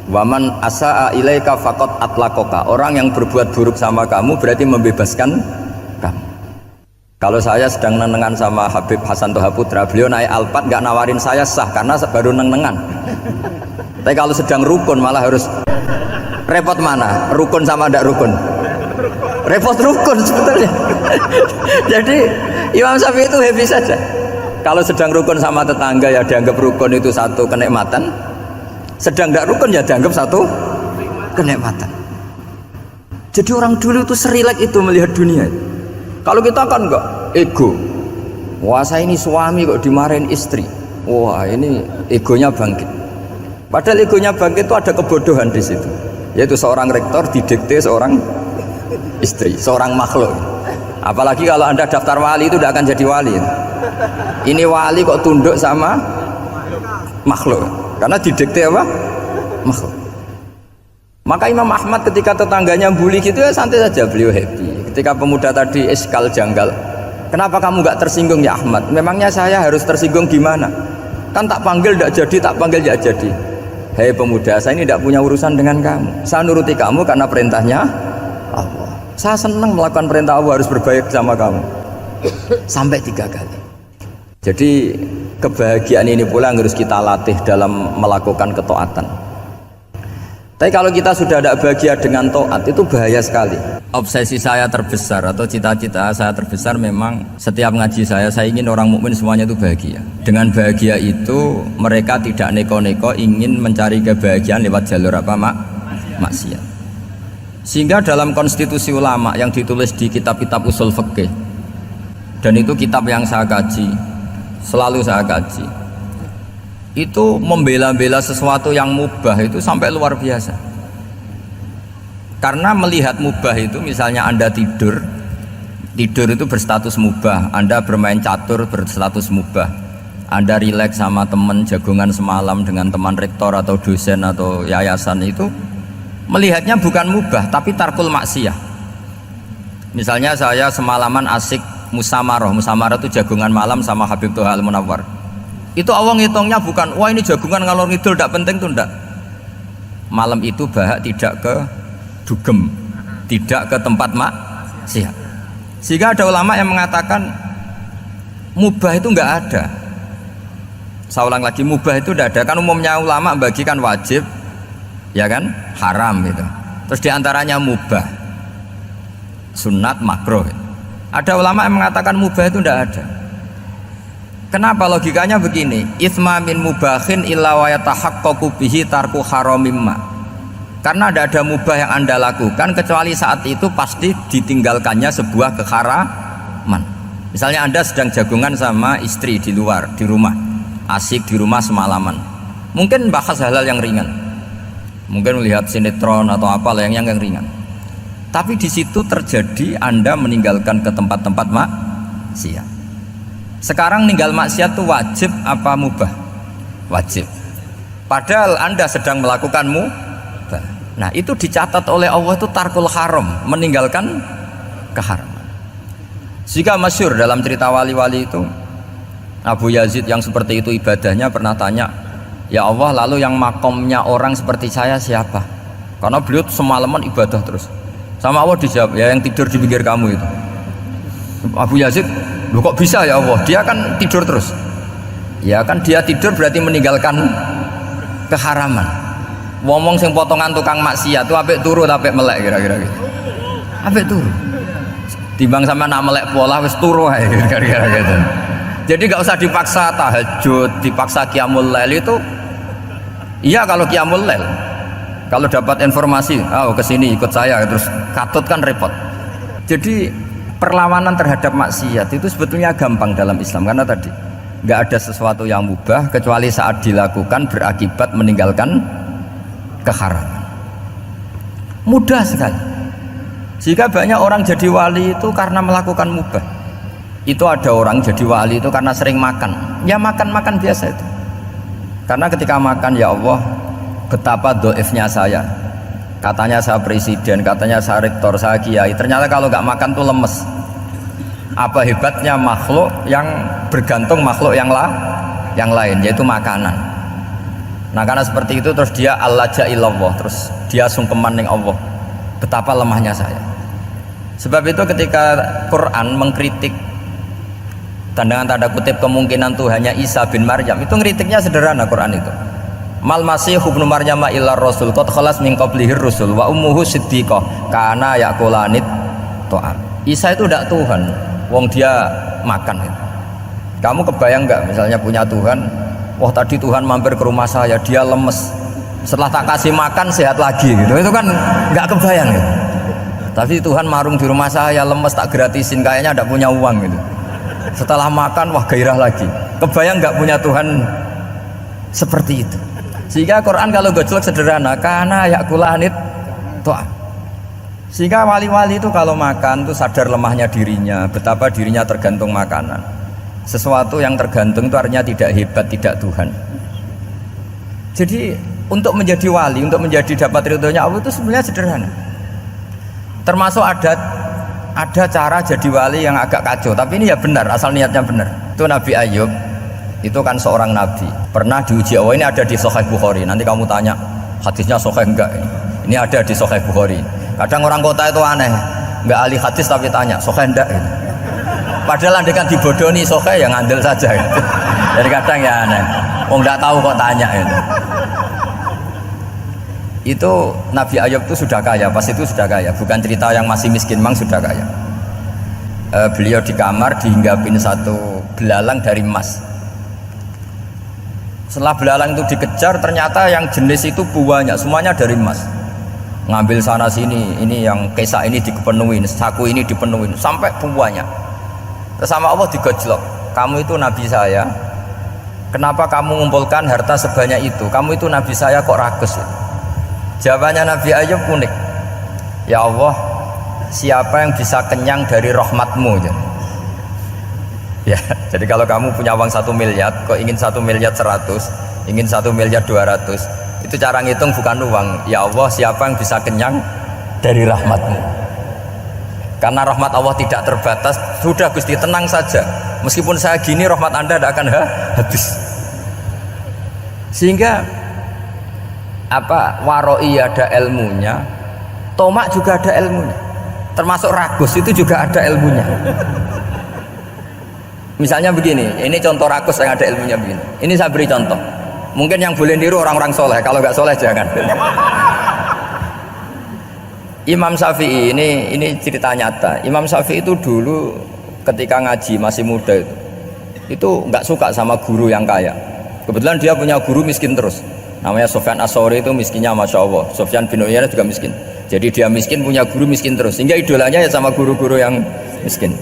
Waman asaa ilaika faqad atlaqaka. Orang yang berbuat buruk sama kamu berarti membebaskan kamu. Kalau saya sedang nenengan sama Habib Hasan Toha Putra, beliau naik Alphard nggak nawarin saya sah karena baru nenengan. Tapi kalau sedang rukun malah harus repot mana? Rukun sama tidak rukun? Repot rukun sebetulnya. Jadi Imam Syafi'i itu happy saja. Kalau sedang rukun sama tetangga ya dianggap rukun itu satu kenikmatan. Sedang tidak rukun ya dianggap satu kenikmatan. Jadi orang dulu itu serilek itu melihat dunia. Kalau kita kan enggak, ego. Wah saya ini suami kok dimarahin istri. Wah ini egonya bangkit. Padahal egonya bangkit itu ada kebodohan di situ. Yaitu seorang rektor didikte seorang istri, seorang makhluk. Apalagi kalau anda daftar wali itu tidak akan jadi wali. Ini wali kok tunduk sama makhluk. Karena didikte apa? Makhluk. Maka Imam Ahmad ketika tetangganya bully gitu ya santai saja, beliau happy. Ketika pemuda tadi iskal janggal, kenapa kamu nggak tersinggung ya Ahmad? Memangnya saya harus tersinggung gimana? Kan tak panggil tidak jadi, tak panggil tidak jadi. Hei pemuda, saya ini tidak punya urusan dengan kamu. Saya nuruti kamu karena perintahnya Allah. Saya senang melakukan perintah Allah, harus berbaik sama kamu. Sampai 3 kali. Jadi kebahagiaan ini pula yang harus kita latih dalam melakukan ketaatan. Tapi kalau kita sudah tidak bahagia dengan taat itu bahaya sekali. Obsesi saya terbesar atau cita-cita saya terbesar memang setiap ngaji saya ingin orang mukmin semuanya itu bahagia. Dengan bahagia itu mereka tidak neko-neko ingin mencari kebahagiaan lewat jalur apa maksiat. Sehingga dalam konstitusi ulama yang ditulis di kitab-kitab usul fikih, dan itu kitab yang saya kaji, selalu saya kaji, itu membela-bela sesuatu yang mubah itu sampai luar biasa. Karena melihat mubah itu, misalnya Anda tidur itu berstatus mubah, Anda bermain catur berstatus mubah, Anda rileks sama teman jagongan semalam dengan teman rektor atau dosen atau yayasan, itu melihatnya bukan mubah tapi tarkul maksiyah. Misalnya saya semalaman asik musamarah itu jagungan malam sama Habib Toha Al-Munawwar. Itu Allah ngitungnya bukan wah ini jagungan ngalor ngidul tidak penting tuh, enggak. Malam itu bahak tidak ke dugem, tidak ke tempat maksiat. Sehingga ada ulama yang mengatakan mubah itu enggak ada. Saya ulang lagi, mubah itu enggak ada. Kan umumnya ulama bagikan wajib, ya kan, haram gitu. Terus diantaranya mubah, sunat, makruh. Ada ulama yang mengatakan mubah itu tidak ada. Kenapa? Logikanya begini, itsma min mubahin illa wa yatahaqqaqu bihi tarku haramimma. Karena tidak ada mubah yang Anda lakukan kecuali saat itu pasti ditinggalkannya sebuah keharaman. Misalnya Anda sedang jagungan sama istri di luar, di rumah, asik di rumah semalaman, mungkin bahas hal-hal yang ringan, mungkin melihat sinetron atau apalah yang ringan. Tapi di situ terjadi Anda meninggalkan ke tempat-tempat maksiat. Sekarang ninggal maksiat itu wajib apa mubah? Wajib. Padahal Anda sedang melakukan mubah. Nah itu dicatat oleh Allah itu tarkul haram, meninggalkan keharaman. Jika masyhur dalam cerita wali-wali itu, Abu Yazid yang seperti itu ibadahnya pernah tanya, ya Allah lalu yang makomnya orang seperti saya siapa? Karena beliau semalaman ibadah terus. Sama Allah dijawab, ya yang tidur di pinggir kamu itu. Abu Yazid, loh kok bisa ya Allah? Dia kan tidur terus. Ya kan dia tidur berarti meninggalkan keharaman. Ngomong sing potongan tukang maksiat itu apik turu apik melek kira-kira gitu. Apik turu. Timbang sama nak melek pola wis turu ae kira-kira gitu. Jadi nggak usah dipaksa tahajud, dipaksa qiyamul lail itu. Iya kalau qiyamul lail. Kalau dapat informasi, oh kesini ikut saya, terus katut kan repot. Jadi perlawanan terhadap maksiat itu sebetulnya gampang dalam Islam karena tadi nggak ada sesuatu yang mubah kecuali saat dilakukan berakibat meninggalkan keharaman. Mudah sekali. Jika banyak orang jadi wali itu karena melakukan mubah. Itu ada orang jadi wali itu karena sering makan. Ya makan-makan biasa itu. Karena ketika makan, ya Allah, betapa doifnya saya. Katanya saya presiden, katanya saya rektor, saya kiai. Ternyata kalau nggak makan tuh lemes. Apa hebatnya makhluk yang bergantung makhluk yang lain, yaitu makanan. Nah karena seperti itu terus dia allaja ilallah, terus dia sungkeman ning Allah. Betapa lemahnya saya. Sebab itu ketika Quran mengkritik dengan tanda kutip kemungkinan Tuhannya Isa bin Maryam, itu ngeritiknya sederhana. Quran itu mal masih ibnu Maryam illa rasul qad khalas min qablihir rusul wa ummuhu siddiqah kana yaqulanit ta'am. Isa itu tidak Tuhan, wong dia makan itu. Kamu kebayang nggak misalnya punya Tuhan, wah tadi Tuhan mampir ke rumah saya, dia lemes, setelah tak kasih makan sehat lagi gitu, itu kan nggak kebayang gitu. Tapi Tuhan marung di rumah saya, lemes tak gratisin, kayaknya tidak punya uang gitu. Setelah makan wah gairah lagi. Kebayang nggak punya Tuhan seperti itu. Sehingga Quran kalau gojlok sederhana, karena yakulanit toa. Sehingga wali-wali itu kalau makan tuh sadar lemahnya dirinya, betapa dirinya tergantung makanan. Sesuatu yang tergantung itu artinya tidak hebat, tidak Tuhan. Jadi untuk menjadi wali, untuk menjadi dapat ridhonya Allah itu sebenarnya sederhana. Termasuk ada cara jadi wali yang agak kacau, tapi ini ya benar, asal niatnya benar. Itu Nabi Ayub, itu kan seorang nabi, pernah diuji Allah. Ini ada di Sahih Bukhari. Nanti kamu tanya hadisnya sahih enggak, ini ada di Sahih Bukhari. Kadang orang kota itu aneh, enggak ahli hadis tapi tanya sahih enggak gitu. Padahal andekan dibodoni sahih ya ngandel saja gitu. Jadi kadang ya aneh, wong enggak tahu kok tanya gitu. Itu Nabi Ayub itu sudah kaya, pas itu sudah kaya, bukan cerita yang masih miskin, memang sudah kaya. Beliau di kamar dihinggapin satu belalang dari emas. Setelah belalang itu dikejar, ternyata yang jenis itu buahnya semuanya dari emas. Ngambil sana sini, ini yang kesak ini dipenuhin, saku ini dipenuhin, sampai buahnya. Terus sama Allah digojlok, kamu itu nabi saya, kenapa kamu mengumpulkan harta sebanyak itu? Kamu itu nabi saya kok rakus ya? Jawabannya Nabi Ayub unik. Ya Allah, siapa yang bisa kenyang dari rahmatmu? Ya, jadi kalau kamu punya uang 1 miliar, kok ingin 1 miliar 100, ingin 1 miliar 200, itu cara ngitung bukan uang. Ya Allah, siapa yang bisa kenyang dari rahmatmu? Karena rahmat Allah tidak terbatas. Sudah Gusti, tenang saja. Meskipun saya gini, rahmat Anda tidak akan habis. Sehingga waroi ada ilmunya, tomak juga ada ilmunya, termasuk ragus itu juga ada ilmunya. Misalnya begini, ini contoh ragus yang ada ilmunya begini. Ini saya beri contoh. Mungkin yang boleh niru orang-orang soleh, kalau nggak soleh jangan. Imam Syafi'i ini cerita nyata. Imam Syafi'i itu dulu ketika ngaji masih muda itu nggak suka sama guru yang kaya. Kebetulan dia punya guru miskin terus. Namanya Sufyan As-Tsauri, itu miskinnya Masya Allah. Sufyan bin Uyainah juga miskin. Jadi dia miskin, punya guru miskin terus. Sehingga idolanya ya sama guru-guru yang miskin.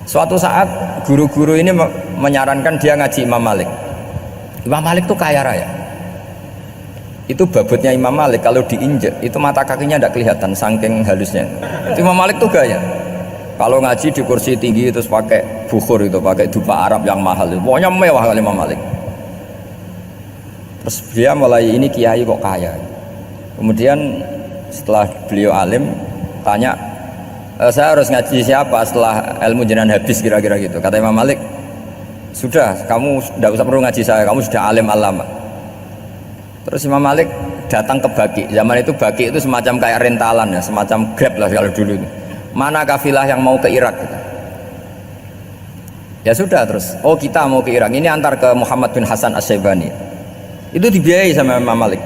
Suatu saat guru-guru ini menyarankan dia ngaji Imam Malik. Imam Malik itu kaya raya. Itu babutnya Imam Malik kalau diinjek itu mata kakinya tidak kelihatan saking halusnya. Itu Imam Malik tuh gaya. Kalau ngaji di kursi tinggi terus pakai bukhur itu, pakai dupa Arab yang mahal. Pokoknya mewah kali Imam Malik. Terus dia mulai ini kiai kok kaya. Kemudian setelah beliau alim tanya, saya harus ngaji siapa setelah ilmu jenengan habis kira-kira gitu. Kata Imam Malik, sudah kamu tidak usah perlu ngaji saya, kamu sudah alim alama. Terus Imam Malik datang ke Baki. Zaman itu Baki itu semacam kayak rentalan ya, semacam Grab lah kalau dulu itu. Mana kafilah yang mau ke Irak gitu. Ya sudah terus, oh kita mau ke Irak, ini antar ke Muhammad bin Hasan As-Syaibani. Itu dibiayai sama Imam Malik.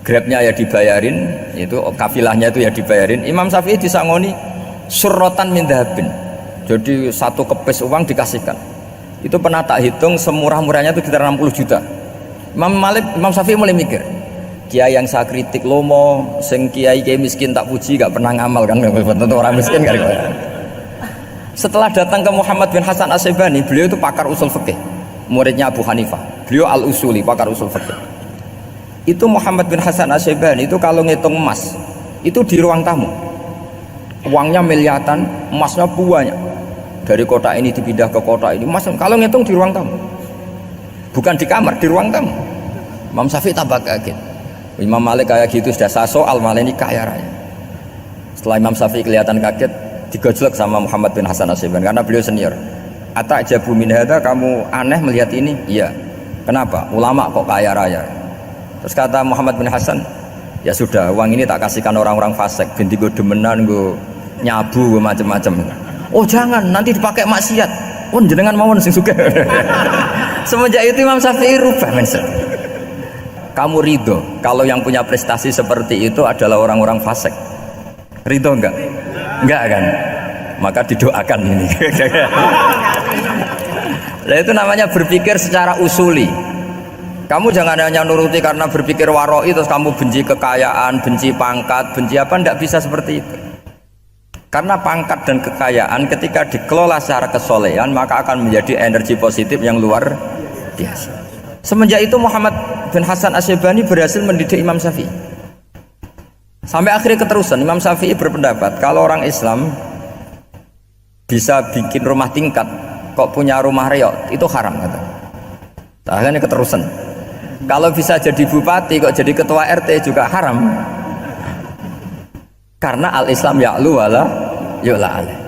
Grabnya ya dibayarin, itu kafilahnya itu ya dibayarin. Imam Syafi'i disangoni surrotan min dhahabin. Jadi satu kepes uang dikasihkan. Itu pernah tak hitung semurah-murahnya itu sekitar 60 juta. Imam Syafi'i mulai mikir, kiai yang saya kritik lomo, sing kiai miskin tak puji, gak pernah ngamal kan, tentu orang miskin kan. Setelah datang ke Muhammad bin Hasan As-Syaibani, beliau itu pakar usul fikih, muridnya Abu Hanifah. Beliau al-usuli, pakar usul fikih. Itu Muhammad bin Hasan As-Syaibani itu kalau ngitung emas itu di ruang tamu, uangnya miliaran, emasnya banyak, dari kota ini dipindah ke kota ini, emas kalau ngitung di ruang tamu, bukan di kamar, di ruang tamu. Imam Syafi'i tambah kaget. Imam Malik kayak gitu sudah saya soal, malah ini kaya raya. Setelah Imam Syafi'i kelihatan kaget, digojlok sama Muhammad bin Hasan As-Syaibani karena beliau senior. Ata'jabu min hadza, kamu aneh melihat ini? Iya. Kenapa? Ulama kok kaya raya? Terus kata Muhammad bin Hasan, ya sudah, uang ini tak kasihkan orang-orang fasik, binti gue demenan, gue nyabu, gue macam-macam. Oh jangan, nanti dipakai maksiat. Oh jenengan mawon sing sugih. Semenjak itu Imam Syafi'i rubah mindset. Kamu ridho kalau yang punya prestasi seperti itu adalah orang-orang fasik? Ridho enggak? Enggak kan? Maka didoakan ini. Nah, itu namanya berpikir secara usuli. Kamu jangan hanya nuruti karena berpikir waroi terus kamu benci kekayaan, benci pangkat, benci apa, enggak bisa seperti itu. Karena pangkat dan kekayaan ketika dikelola secara kesolehan maka akan menjadi energi positif yang luar biasa. Semenjak itu Muhammad bin Hasan Asy'ibani berhasil mendidik Imam Syafi'i. Sampai akhirnya keterusan Imam Syafi'i berpendapat kalau orang Islam bisa bikin rumah tingkat kok punya rumah reot itu haram kata. Akhirnya keterusan. Kalau bisa jadi bupati kok jadi ketua RT juga haram. Karena al-Islam ya'lu wala yu'la alaih.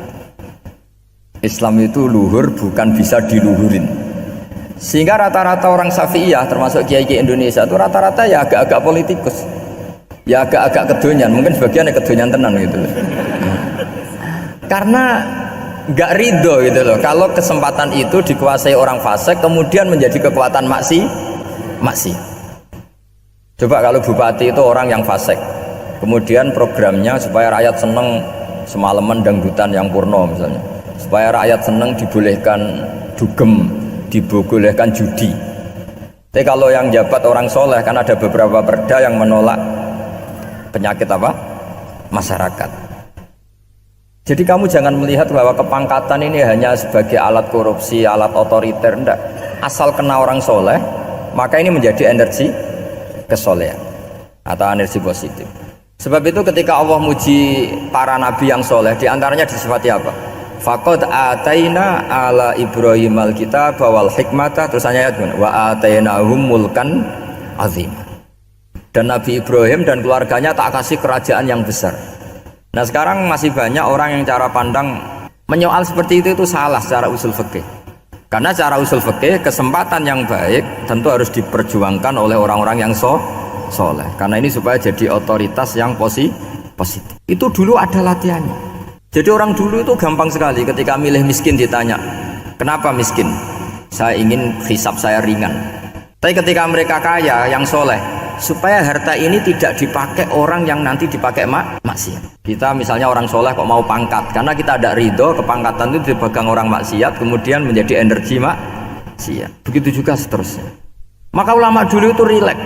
Islam itu luhur bukan bisa diluhurin. Sehingga rata-rata orang Syafi'iyah termasuk kiai-kiai Indonesia itu rata-rata ya agak-agak politikus. Ya agak-agak kedonyan, mungkin sebagian kedonyan tenan gitu. Karena nggak ridho gitu loh kalau kesempatan itu dikuasai orang fasik kemudian menjadi kekuatan maksi. Coba kalau bupati itu orang yang fasik, kemudian programnya supaya rakyat seneng semalaman dangdutan yang purno misalnya, supaya rakyat seneng dibolehkan dugem, dibolehkan judi. Tapi kalau yang jabat orang soleh kan ada beberapa perda yang menolak penyakit apa? Masyarakat. Jadi kamu jangan melihat bahwa kepangkatan ini hanya sebagai alat korupsi, alat otoriter, enggak. Asal kena orang soleh, maka ini menjadi energi kesolehan atau energi positif. Sebab itu ketika Allah muji para nabi yang soleh, diantaranya disifati apa? Faqad ataina ala Ibrahim al-kitab wal hikmata, terus ayat wa atainahum mulkan azim. Dan Nabi Ibrahim dan keluarganya tak kasih kerajaan yang besar. Nah sekarang masih banyak orang yang cara pandang menyoal seperti itu salah secara usul fikih. Karena secara usul fikih kesempatan yang baik tentu harus diperjuangkan oleh orang-orang yang soleh. Karena ini supaya jadi otoritas yang positif. Itu dulu ada latihannya. Jadi orang dulu itu gampang sekali ketika milih miskin ditanya, kenapa miskin? Saya ingin hisab saya ringan. Tapi ketika mereka kaya yang soleh, supaya harta ini tidak dipakai orang yang nanti dipakai maksiat. Kita misalnya orang soleh kok mau pangkat, karena kita ada ridho kepangkatan itu dipegang orang maksiat kemudian menjadi energi maksiat. Begitu juga seterusnya. Maka ulama dulu itu rileks.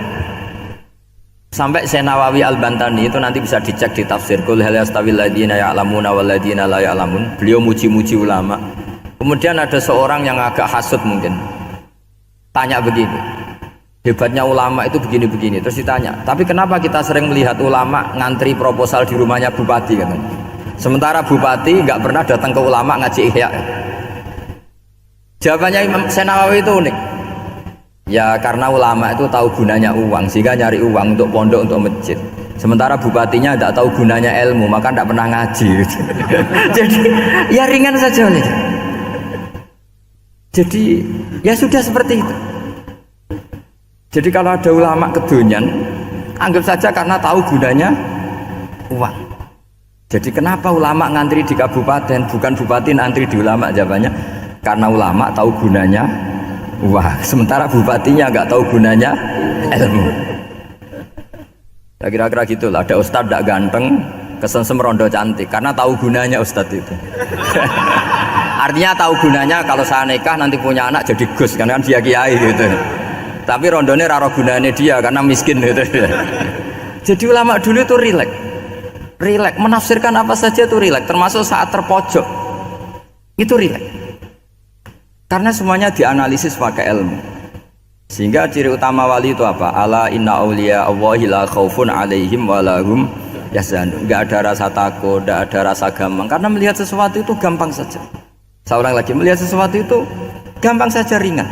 Sampai Syekh Nawawi Al-Bantani itu nanti bisa dicek di tafsir Qul hal yastawil ladzina ya'lamuna wal ladzina la ya'lamun. Beliau muji-muji ulama. Kemudian ada seorang yang agak hasud mungkin tanya begini, hebatnya ulama itu begini-begini. Terus ditanya, tapi kenapa kita sering melihat ulama ngantri proposal di rumahnya bupati katanya, sementara bupati nggak pernah datang ke ulama ngaji ihya? Jawabannya Imam Syekh Nawawi itu unik. Ya karena ulama itu tahu gunanya uang sehingga nyari uang untuk pondok, untuk masjid. Sementara bupatinya tidak tahu gunanya ilmu, maka tidak pernah ngaji. Jadi ya ringan saja nih. Jadi ya sudah seperti itu. Jadi kalau ada ulama kedonyan, anggap saja karena tahu gunanya uang. Jadi kenapa ulama ngantri di kabupaten, bukan bupati ngantri di ulama? Jawabannya karena ulama tahu gunanya uang, sementara bupatinya nggak tahu gunanya ilmu. Ya kira-kira gitulah. Ada ustadz tidak ganteng, kesensem rondo cantik, karena tahu gunanya ustadz itu. Artinya tahu gunanya kalau saya nikah nanti punya anak jadi gus, karena kan dia kiai gitu. Tapi rondone raro gunanya dia karena miskin gitu. Jadi ulama dulu itu rileks, menafsirkan apa saja itu rileks, termasuk saat terpojok itu rileks. Karena semuanya dianalisis pakai ilmu. Sehingga ciri utama wali itu apa? Ala inna awliya Allahi la khaufun alaihim walahum yahzanun. Enggak ada rasa takut, enggak ada rasa gampang. Karena melihat sesuatu itu gampang saja. Saya ulang lagi, melihat sesuatu itu gampang saja, ringan.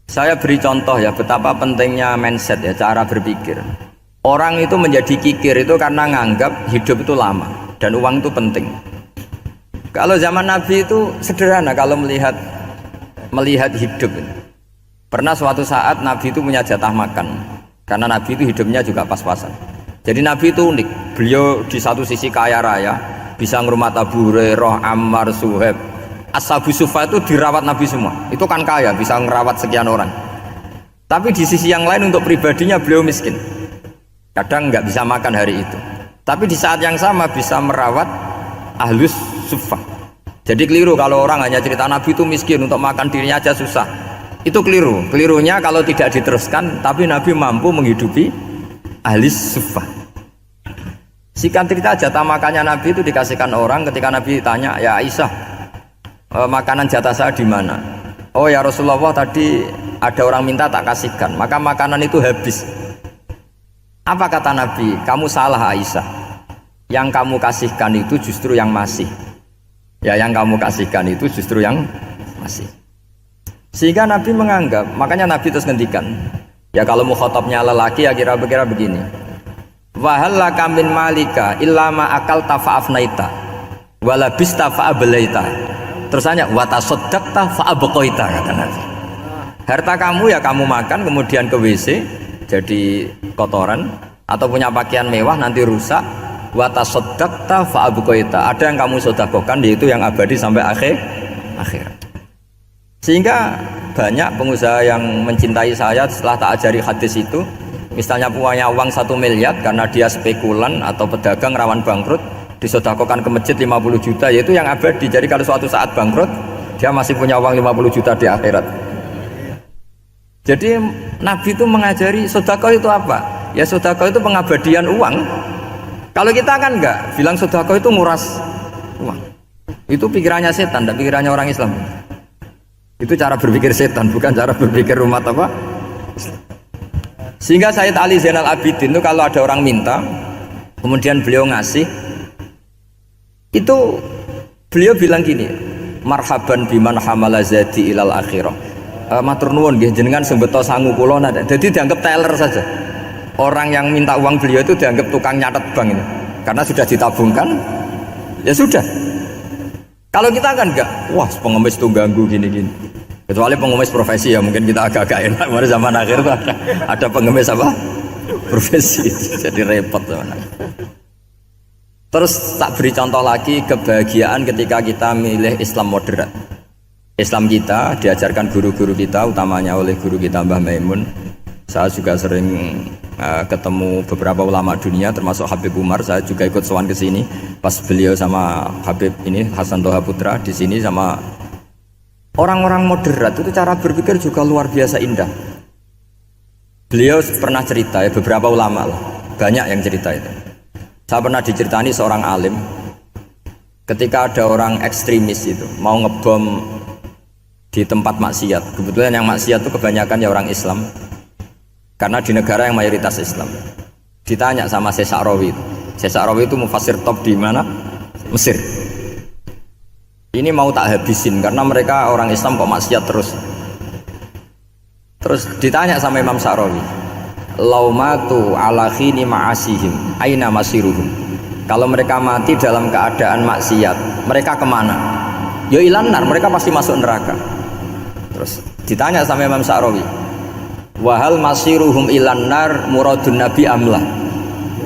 Saya beri contoh ya betapa pentingnya mindset ya, cara berpikir. Orang itu menjadi kikir itu karena nganggap hidup itu lama dan uang itu penting. Kalau zaman Nabi itu sederhana kalau melihat hidup. Pernah suatu saat Nabi itu punya jatah makan. Karena Nabi itu hidupnya juga pas-pasan. Jadi Nabi itu unik. Beliau di satu sisi kaya raya, bisa ngurmat Abu Hurairah, Ammar, Suhaib. Ashabu Suffa itu dirawat Nabi semua. Itu kan kaya, bisa ngerawat sekian orang. Tapi di sisi yang lain untuk pribadinya beliau miskin. Kadang nggak bisa makan hari itu. Tapi di saat yang sama bisa merawat Ahlus Suffah. Jadi keliru kalau orang hanya cerita Nabi itu miskin, untuk makan dirinya aja susah. Itu keliru. Kelirunya kalau tidak diteruskan, tapi Nabi mampu menghidupi Ahlus Suffah. Singkat cerita, jatah makannya Nabi itu dikasihkan orang ketika Nabi tanya, ya Aisyah, makanan jatah saya di mana? Oh ya Rasulullah, tadi ada orang minta tak kasihkan, maka makanan itu habis. Apa kata Nabi? Kamu salah Aisyah. Yang kamu kasihkan itu justru yang masih. Ya, yang kamu kasihkan itu justru yang masih. Sehingga Nabi menganggap, makanya Nabi terus ngendikan, ya kalau mukhatabnya lelaki ya kira-kira begini. Wahal laka min malika illa ma akalta fa'afnaita wala bista fa'ablaita. Terus tanya wa tasaddaqta fa'abqaita, kata Nabi. Harta kamu ya kamu makan kemudian ke WC jadi kotoran, atau punya pakaian mewah nanti rusak. Wa tasaddaqta fa'abqaita. Ada yang kamu sedekahkan, yaitu yang abadi sampai akhir. Sehingga banyak pengusaha yang mencintai saya setelah tak ajari hadis itu, misalnya punya uang 1 miliar karena dia spekulan atau pedagang rawan bangkrut, disedekahkan ke masjid 50 juta, yaitu yang abadi. Jadi kalau suatu saat bangkrut, dia masih punya uang 50 juta di akhirat. Jadi Nabi itu mengajari sedekah itu apa? Ya sedekah itu pengabadian uang. Kalau kita kan enggak, bilang sedekah itu nguras uang. Itu pikirannya setan, dan pikirannya orang Islam. Itu cara berpikir setan, bukan cara berpikir umat apa? Sehingga Sayyid Ali Zainal Abidin itu kalau ada orang minta, kemudian beliau ngasih, itu beliau bilang gini, marhaban biman hamala zadi ilal akhirah. Matur nuwun nggih jenengan sing beto sangu kula. Jadi dianggap teller saja. Orang yang minta uang beliau itu dianggap tukang nyatet bank ini. Karena sudah ditabungkan, ya sudah. Kalau kita kan enggak, wah pengemis itu ganggu gini-gini. Kecuali pengemis profesi ya mungkin kita agak-agak enak. Pada zaman akhir itu ada pengemis apa? Profesi. Jadi repot teman. Terus tak beri contoh lagi kebahagiaan ketika kita milih Islam moderat. Islam kita diajarkan guru-guru kita, utamanya oleh guru kita Mbah Maimun. Saya juga sering ketemu beberapa ulama dunia, termasuk Habib Umar. Saya juga ikut sowan ke sini pas beliau sama Habib ini Hasan Toha Putra di sini sama orang-orang moderat. Itu cara berpikir juga luar biasa indah. Beliau pernah cerita ya, beberapa ulama lah, banyak yang cerita itu. Saya pernah diceritani seorang alim ketika ada orang ekstremis itu mau ngebom di tempat maksiat. Kebetulan yang maksiat itu kebanyakan ya orang Islam, karena di negara yang mayoritas Islam. Ditanya sama Syekh Sa'rawi. Syekh Sa'rawi itu mufassir top di mana? Mesir. Ini mau tak habisin karena mereka orang Islam kok maksiat terus. Terus ditanya sama Imam Sa'rawi, laumatu ala khini ma'asihim aina masiruhum. Kalau mereka mati dalam keadaan maksiat, mereka kemana? Ya ilanar, mereka pasti masuk neraka. Terus ditanya sama Imam Sa'rawi, wahal masiruhum ilanar muradun nabi amlah.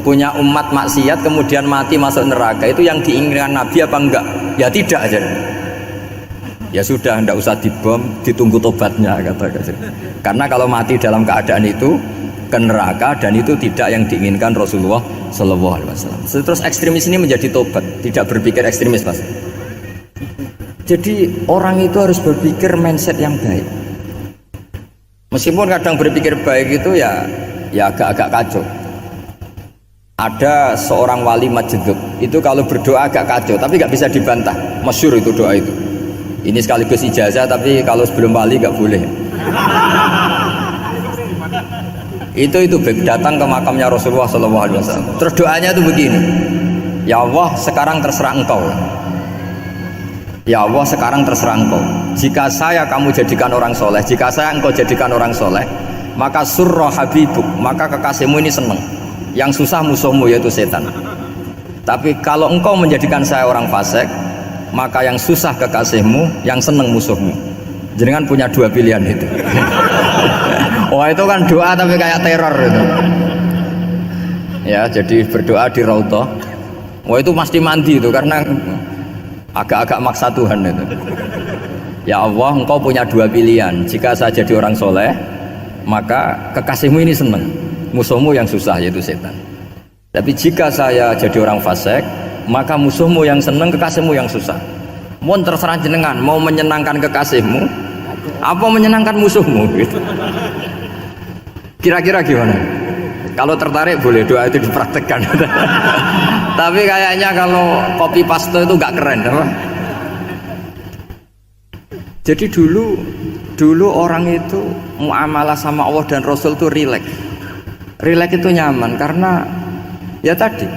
Punya umat maksiat kemudian mati masuk neraka, itu yang diinginkan Nabi apa enggak? Ya tidak aja. Ya sudah, enggak usah dibom, ditunggu tobatnya, kata. Karena kalau mati dalam keadaan itu ke neraka, dan itu tidak yang diinginkan Rasulullah Shallallahu Alaihi Wasallam. Terus ekstremis ini menjadi tobat, tidak berpikir ekstremis mas. Jadi orang itu harus berpikir mindset yang baik. Meskipun kadang berpikir baik itu ya agak-agak kacau. Ada seorang wali Majdzub itu kalau berdoa agak kacau, tapi nggak bisa dibantah. Masyhur itu doa itu. Ini sekaligus ijazah, tapi kalau sebelum wali nggak boleh. Itu datang ke makamnya Rasulullah SAW. Terus doanya itu begini, ya Allah sekarang terserah engkau. Ya Allah sekarang terserah engkau. Jika saya kamu jadikan orang soleh, jika saya engkau jadikan orang soleh, maka surra habibuk, maka kekasihmu ini senang. Yang susah musuhmu yaitu setan. Tapi kalau engkau menjadikan saya orang fasik, maka yang susah kekasihmu, yang senang musuhmu. Jenengan punya dua pilihan itu. Wah itu kan doa tapi kayak teror itu. Ya jadi berdoa di Raudhah. Wah itu pasti mandi itu karena agak-agak maksa Tuhan itu. Ya Allah, engkau punya dua pilihan. Jika saya jadi orang soleh, maka kekasihmu ini senang, musuhmu yang susah yaitu setan. Tapi jika saya jadi orang fasik, maka musuhmu yang senang, kekasihmu yang susah. Mohon terserah jenengan, mau menyenangkan kekasihmu apa menyenangkan musuhmu gitu. Kira-kira gimana? Kalau tertarik boleh doa itu dipraktekkan. Tapi kayaknya kalau copy paste itu nggak keren apa? Jadi dulu orang itu muamalah sama Allah dan Rasul itu rileks. Rileks itu nyaman karena ya tadi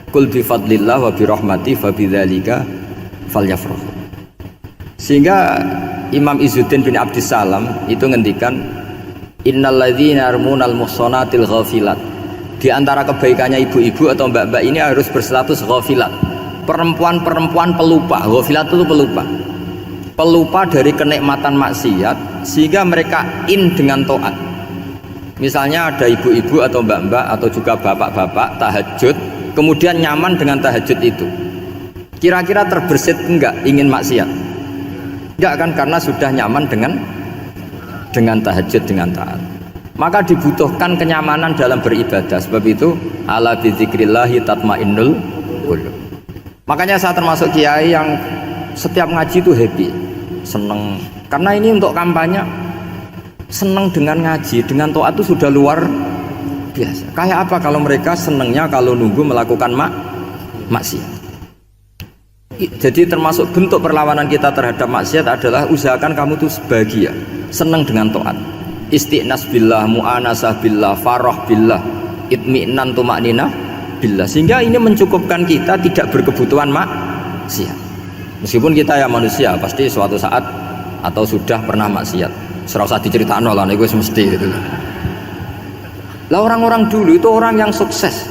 qul bi fadlillah wa bi rahmati fa bidzalika falyafrahu. Sehingga Imam Izzuddin bin Abdissalam itu ngendikan innalladzina yarmunal muhsanatil ghafilat. Di antara kebaikannya ibu-ibu atau mbak-mbak ini harus berstatus ghafilat. Perempuan-perempuan pelupa. Ghafilat itu pelupa. Pelupa dari kenikmatan maksiat sehingga mereka dengan taat. Misalnya ada ibu-ibu atau mbak-mbak atau juga bapak-bapak tahajud, kemudian nyaman dengan tahajud itu. Kira-kira terbersit enggak ingin maksiat? Enggak kan, karena sudah nyaman dengan tahajud, dengan taat. Maka dibutuhkan kenyamanan dalam beribadah. Sebab itu ala bidzikrillahi tatmainnul qulub. Makanya saya termasuk kiai yang setiap ngaji itu happy, seneng. Karena ini untuk kampanye, seneng dengan ngaji, dengan taat itu sudah luar biasa. Kayak apa kalau mereka senengnya kalau nunggu melakukan maksiat. Jadi termasuk bentuk perlawanan kita terhadap maksiat adalah usahakan kamu tuh bahagia, senang dengan taat, istiqnas billah, mu'anasah billah, farah billah, itmi'nan tumakninah billah. Sehingga ini mencukupkan kita tidak berkebutuhan maksiat. Meskipun kita ya manusia, pasti suatu saat atau sudah pernah maksiat. Serah usah diceritakan lah, itu mesti gitu. Lah orang-orang dulu itu orang yang sukses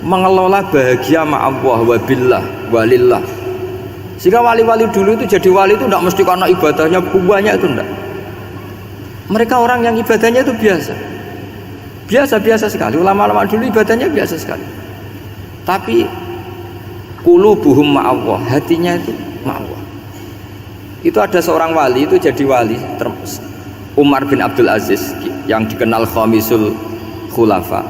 mengelola bahagia ma'allah wa billah walillah. Sehingga wali-wali dulu itu jadi wali itu tidak mesti karena ibadahnya banyak, itu enggak. Mereka orang yang ibadahnya itu biasa sekali. Ulama-ulama dulu ibadahnya biasa sekali. Tapi qulubuhum ma'allah, hatinya itu ma'allah. Itu ada seorang wali itu jadi wali, Umar bin Abdul Aziz yang dikenal khamisul khulafa.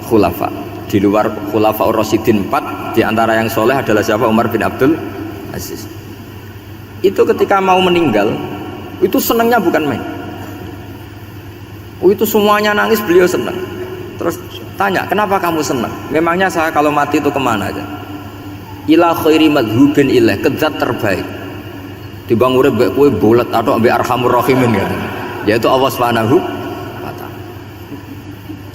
Khulafa. Di luar Khulafaur Rasyidin 4, di antara yang soleh adalah siapa? Umar bin Abdul Aziz. Itu ketika mau meninggal, itu senangnya bukan main. Itu semuanya nangis, beliau senang. Terus tanya, kenapa kamu senang? Memangnya saya kalau mati itu kemana aja? Ila khairi madhubin ilah, ke zat terbaik. Dibang urip mbek kowe bolet atau mbek arhamur rahimin gitu. Yaitu Allah Subhanahu wa taala.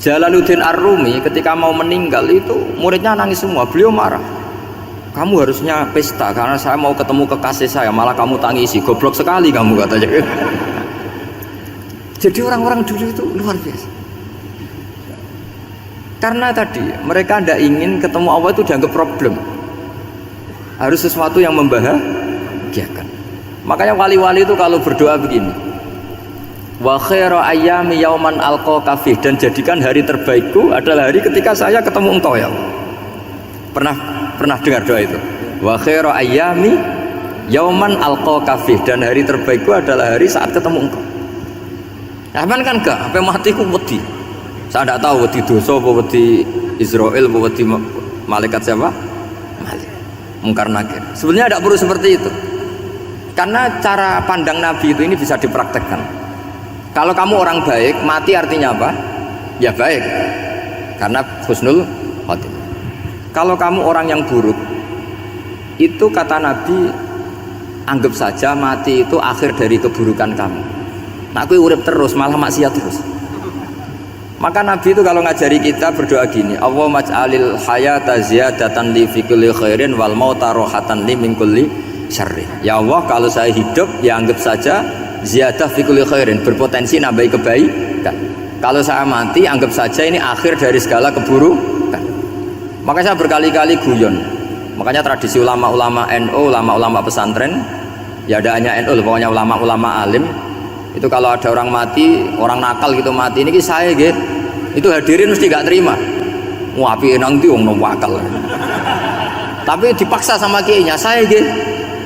Jalaluddin Ar-Rumi ketika mau meninggal itu muridnya nangis semua, beliau marah. Kamu harusnya pesta karena saya mau ketemu kekasih saya, malah kamu tangisi, goblok sekali kamu katanya. Jadi orang-orang dulu itu luar biasa. Karena tadi mereka tidak ingin ketemu Allah itu dianggap problem, harus sesuatu yang membahagiakan. Makanya wali-wali itu kalau berdoa begini, wa khairu ayyami yauman alqa kafih, dan jadikan hari terbaikku adalah hari ketika saya ketemu engkau ya Allah. Pernah dengar doa itu? Wa khairu ayyami yauman alqa kafih, dan hari terbaikku adalah hari saat ketemu engkau. Aman kan enggak? Sampai mati ku wedi. Saya tidak tahu wedi dosa apa wedi Israel apa wedi malaikat siapa? Mungkar nakir. Sebenarnya tidak perlu seperti itu. Karena cara pandang Nabi itu ini bisa dipraktekkan. Kalau kamu orang baik, mati artinya apa? Ya baik. Karena husnul khotimah. Kalau kamu orang yang buruk, itu kata Nabi, anggap saja mati itu akhir dari keburukan kamu. Nah, aku urip terus malah maksiat terus. Maka Nabi itu kalau ngajari kita berdoa gini, Allahumma ij'alil hayata ziyadatan li fi kulli khairin wal mauta rohatan li min kulli syarrin. Ya Allah, kalau saya hidup ya anggap saja ziyadah fi kulli khairin, berpotensi nambahi kebaikan. Kalau saya mati anggap saja ini akhir dari segala keburukan. Maka saya berkali-kali guyon. Makanya tradisi ulama-ulama NU, ulama-ulama pesantren, ya ada hanya NU, pokoknya ulama-ulama alim Itu kalau ada orang mati, orang nakal gitu mati, ini saya gitu. Itu hadirin mesti gak terima. Wah, piye nang ndi wong wakal. Tapi dipaksa sama kiainya, saya gitu.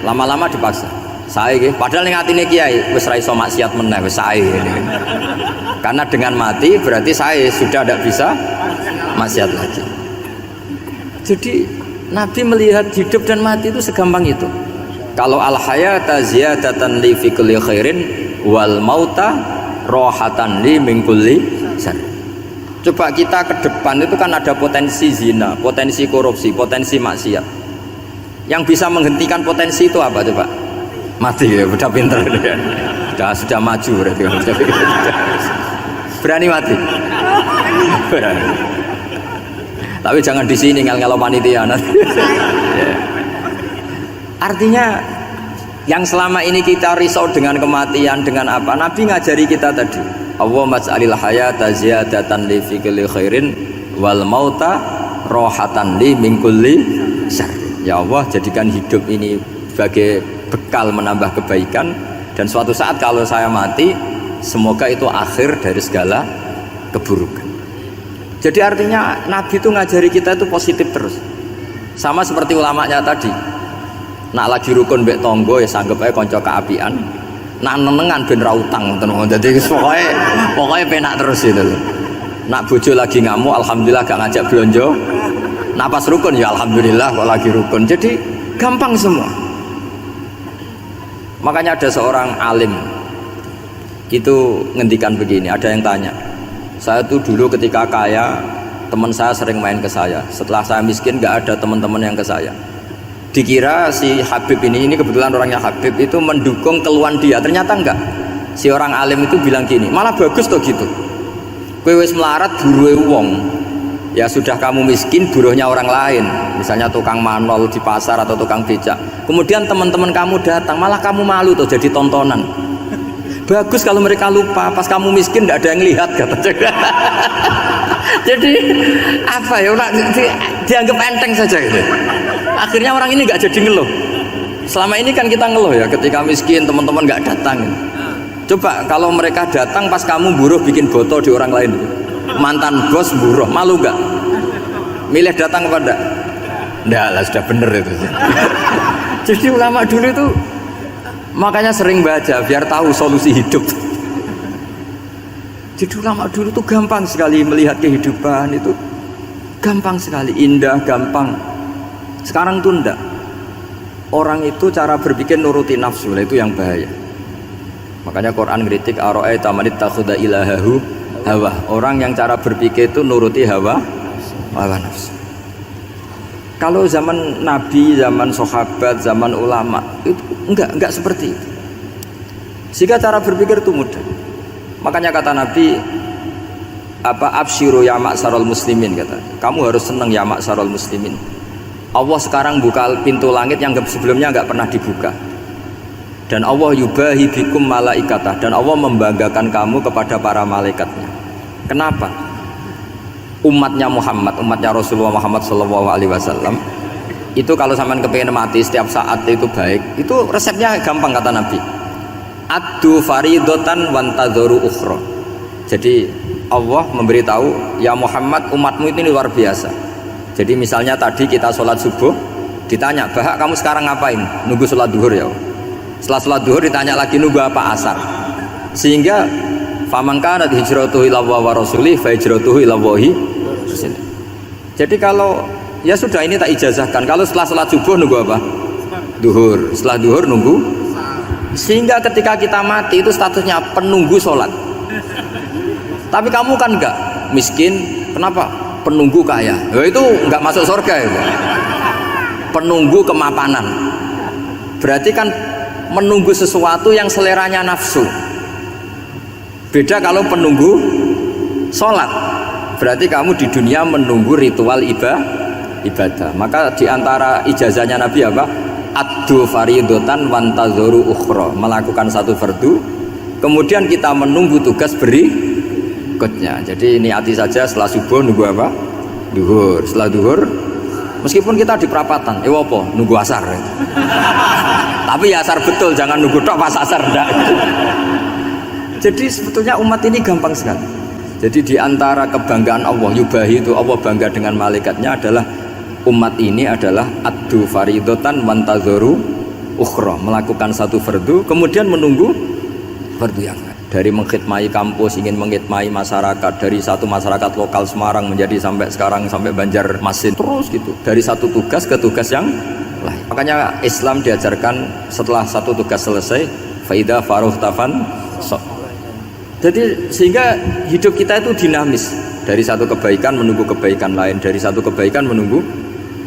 Lama-lama dipaksa. Saya gitu. Padahal ning atine kiai wis ra iso maksiat meneh wis saya ini. Karena dengan mati berarti saya sudah tidak bisa maksiat lagi. Jadi Nabi melihat hidup dan mati itu segampang itu. Kalau al-hayata ziyadatan li fi kulli khairin wal mauta rohatan li min kulli syarr. Coba kita ke depan itu kan ada potensi zina, potensi korupsi, potensi maksiat. Yang bisa menghentikan potensi itu apa coba? Mati ya, udah pinter ya. Sudah maju berarti. Berani mati. Berani. Tapi jangan di sini ngel-ngelo panitia nanti. Ya. Artinya yang selama ini kita risau dengan kematian, dengan apa? Nabi ngajari kita tadi. Allahumma ja'alil hayata ziyadatan li fi kulli khairin wal mauta rohatan li min kulli syarr. Ya Allah, jadikan hidup ini sebagai bekal menambah kebaikan, dan suatu saat kalau saya mati, semoga itu akhir dari segala keburukan. Jadi artinya Nabi itu ngajari kita itu positif terus. Sama seperti ulamanya tadi. Nak lagi rukun mbek tonggo ya sanggep ae kanca keapian. Nak nenengan ben ra utang ngoten. Dadi pokoke penak terus itu. Nak bojo lagi ngamuk alhamdulillah gak ngajak blonjo. Nak pas rukun ya alhamdulillah kok lagi rukun. Jadi gampang semua. Makanya ada seorang alim itu ngendikan begini, ada yang tanya, saya tuh dulu ketika kaya teman saya sering main ke saya, setelah saya miskin gak ada teman-teman yang ke saya. Dikira si Habib ini kebetulan orangnya Habib itu mendukung keluhan dia, ternyata enggak. Si orang alim itu bilang gini, malah bagus tuh gitu, kowe wis melarat buruhe wong, ya sudah kamu miskin buruhnya orang lain, misalnya tukang manol di pasar atau tukang becak, kemudian teman-teman kamu datang malah kamu malu tuh jadi tontonan. Bagus kalau mereka lupa pas kamu miskin tidak ada yang lihat kata. Jadi apa ya, dianggap enteng saja gitu. Akhirnya orang ini nggak jadi ngeluh. Selama ini kan kita ngeluh ya ketika miskin teman-teman nggak datang. Coba kalau mereka datang pas kamu buruh bikin foto di orang lain, mantan bos buruh, malu nggak? Milih datang kepada? Nggak lah, sudah bener itu. Jadi ulama dulu itu makanya sering baca biar tahu solusi hidup. Jadi ulama dulu tuh gampang sekali melihat kehidupan itu, gampang sekali, indah, gampang. Sekarang tuh enggak. Orang itu cara berpikir nuruti nafsu, itu yang bahaya. Makanya Quran kritik ara'aita man ittakhadha ilahahu hawa. Orang yang cara berpikir itu nuruti hawa nafsu. Kalau zaman Nabi, zaman sahabat, zaman ulama itu enggak seperti itu. Sehingga cara berpikir itu mudah. Makanya kata Nabi, absyiru ya ma'syarul muslimin, kata. Kamu harus senang ya ma'syarul muslimin. Allah sekarang buka pintu langit yang sebelumnya enggak pernah dibuka. Dan Allah yubahi bikum malaikatah, dan Allah membanggakan kamu kepada para malaikatnya. Kenapa? Umatnya Muhammad, umatnya Rasulullah Muhammad SAW itu kalau sampean kepengin mati setiap saat itu baik, itu resepnya gampang kata Nabi. Addu faridotan wantadzoru ukhra. Jadi Allah memberitahu, ya Muhammad, umatmu ini luar biasa. Jadi misalnya tadi kita sholat subuh, ditanya, bahak kamu sekarang ngapain? Nunggu sholat duhur ya. Setelah sholat duhur ditanya lagi, nunggu apa asar? Sehingga faman kanat hijratuhu ila Allah wa rasulih fa hijratuhu ila Allahi. Jadi kalau ya sudah ini tak ijazahkan, kalau setelah sholat subuh nunggu apa? Duhur. Setelah duhur nunggu. Sehingga ketika kita mati itu statusnya penunggu sholat. Tapi kamu kan enggak, miskin, kenapa? Penunggu kaya. Ya, itu enggak masuk surga itu. Penunggu kemapanan. Berarti kan menunggu sesuatu yang seleranya nafsu. Beda kalau penunggu sholat. Berarti kamu di dunia menunggu ritual ibadah. Maka diantara ijazahnya Nabi apa? Addu faridotan wantadzoru ukhra, melakukan satu fardu, kemudian kita menunggu tugas berikutnya. Jadi niati saja setelah subuh nunggu apa? Duhur. Setelah duhur, meskipun kita di perapatan, apa? Nunggu asar. Tapi ya asar betul, jangan nunggu tok pas asar enggak. Jadi sebetulnya umat ini gampang sekali. Jadi di antara kebanggaan Allah, yubahi itu Allah bangga dengan malaikatnya adalah umat ini adalah addu faridotan wantadzoru ukhra, melakukan satu fardu kemudian menunggu fardu yang lain. Dari mengkhidmati kampus, ingin mengkhidmati masyarakat, dari satu masyarakat lokal Semarang menjadi sampai sekarang sampai Banjarmasin, terus gitu, dari satu tugas ke tugas yang lain. Makanya Islam diajarkan setelah satu tugas selesai, faida faruhtafan so. Jadi sehingga hidup kita itu dinamis, dari satu kebaikan menunggu kebaikan lain, dari satu kebaikan menunggu,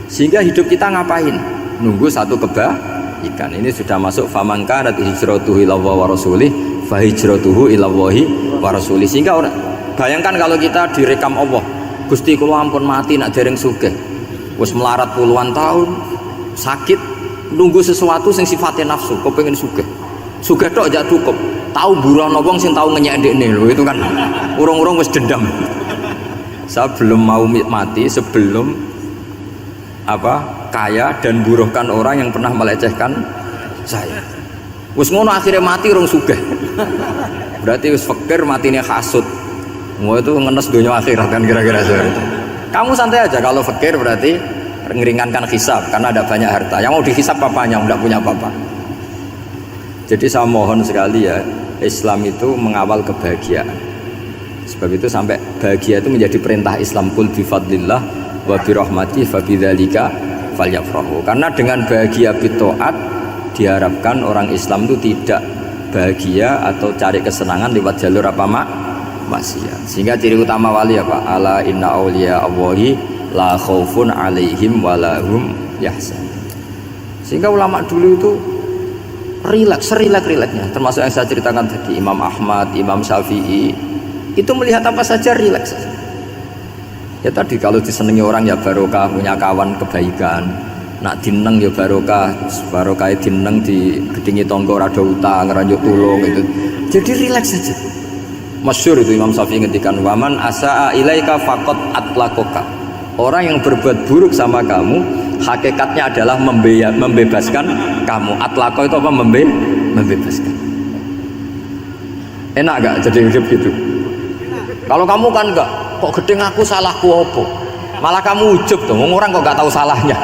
sehingga hidup kita ngapain? Nunggu satu kebaikan. Ini sudah masuk faman kanat hijratuhu ilallah wa rasulih fa hijratuhu ilallahi wa rasulih. Sehingga orang bayangkan kalau kita direkam Allah, Gusti kula ampun mati nak dereng sugih, wis melarat puluhan tahun, sakit, nunggu sesuatu sing sifatnya nafsu, kepengin sugih tok aja cukup. Tahu burono wong sing tahu ngenyek ndekne lho, itu kan urung-urung wis dendam. Saya belum mau mati sebelum kaya dan buruhkan orang yang pernah melecehkan saya. Wis ngono akhirnya mati urung sugih. Berarti wis fakir matine hasud. Mau itu ngenes dunia akhirat kan kira-kira seperti itu. Kamu santai aja kalau fakir berarti meringankan hisab karena ada banyak harta. Yang mau dihisab papanya enggak punya apa-apa. Jadi saya mohon sekali ya, Islam itu mengawal kebahagiaan. Sebab itu sampai bahagia itu menjadi perintah Islam, kul bi fadlillah wa bi rahmati fa bidzalika falyafrahu. Karena dengan bahagia bitaat diharapkan orang Islam itu tidak bahagia atau cari kesenangan lewat jalur maksiat. Sehingga ciri utama wali apa? Ala inna auliya Allahi la khaufun alaihim wa lahum yahzanun. Sehingga ulama dulu itu rileks-rileksnya, termasuk yang saya ceritakan tadi, Imam Ahmad, Imam Syafi'i, itu melihat apa saja rileks. Ya tadi kalau disenangi orang ya barokah, punya kawan kebaikan, nak dineng ya barokah dineng di gedingi tonggo rada utang, ngeranjuk tulung itu. Jadi rileks saja. Masyhur itu Imam Syafi'i ngendikan, waman asaa ilaika faqad atlaqaka. Orang yang berbuat buruk sama kamu hakikatnya adalah membebaskan kamu. Atlaqo itu apa? Membebaskan. Enak gak jadi hidup gitu? Kalau kamu kan enggak, kok gedeng aku salahku apa? Malah kamu ujub tuh, orang kok gak tahu salahnya.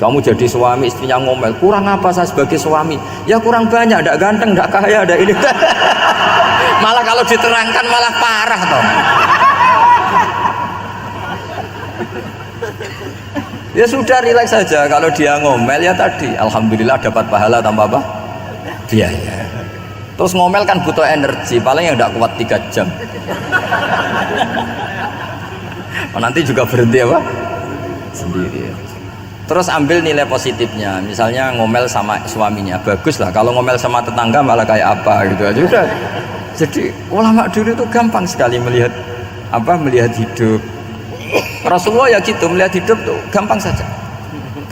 Kamu jadi suami, istrinya ngomel, kurang apa saya sebagai suami? Ya kurang banyak, enggak ganteng, enggak kaya, enggak ini. Malah kalau diterangkan malah parah toh. Ya sudah, rileks saja. Kalau dia ngomel ya tadi, alhamdulillah dapat pahala tanpa apa? Biaya. Terus ngomel kan butuh energi, paling yang tidak kuat 3 jam. Nanti juga berhenti apa? Sendiri. Terus ambil nilai positifnya, misalnya ngomel sama suaminya, bagus lah. Kalau ngomel sama tetangga malah kayak apa gitu aja udah. Jadi ulama dulu itu gampang sekali melihat hidup. Rasulullah ya gitu, melihat hidup tuh gampang saja.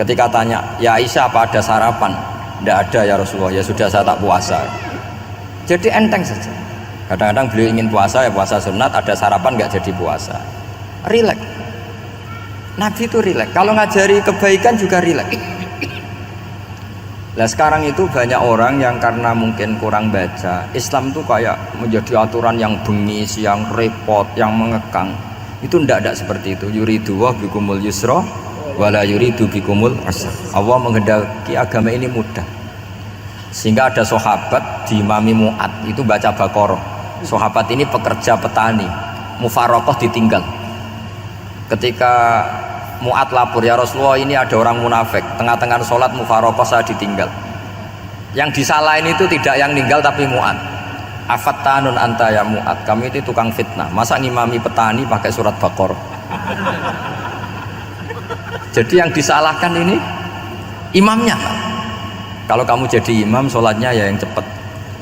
Ketika tanya, ya Aisyah apa ada sarapan? Tidak ada ya Rasulullah, ya sudah saya tak puasa. Jadi enteng saja. Kadang-kadang beliau ingin puasa ya puasa sunat, ada sarapan nggak jadi puasa. Rileks. Nabi itu rileks. Kalau ngajari kebaikan juga rileks. Nah sekarang itu banyak orang yang karena mungkin kurang baca, Islam tuh kayak menjadi aturan yang bengis, yang repot, yang mengekang. Itu tidak seperti itu. Yuridu wa bikumul yusra wala yuridu bikumul usra. Allah menghendaki agama ini mudah. Sehingga ada sahabat di Imami Mu'ad itu baca Baqarah. Sahabat ini pekerja petani, mufarokoh ditinggal. Ketika Mu'ad lapor, ya Rasulullah ini ada orang munafik, tengah-tengah sholat mufarokoh saya ditinggal. Yang disalahin itu tidak yang ninggal tapi Mu'ad. Afattanun anta ya Mu'ad, kami itu tukang fitnah, masa ngimami petani pakai surat Baqarah. Jadi yang disalahkan ini imamnya. Kalau kamu jadi imam, sholatnya ya yang cepat,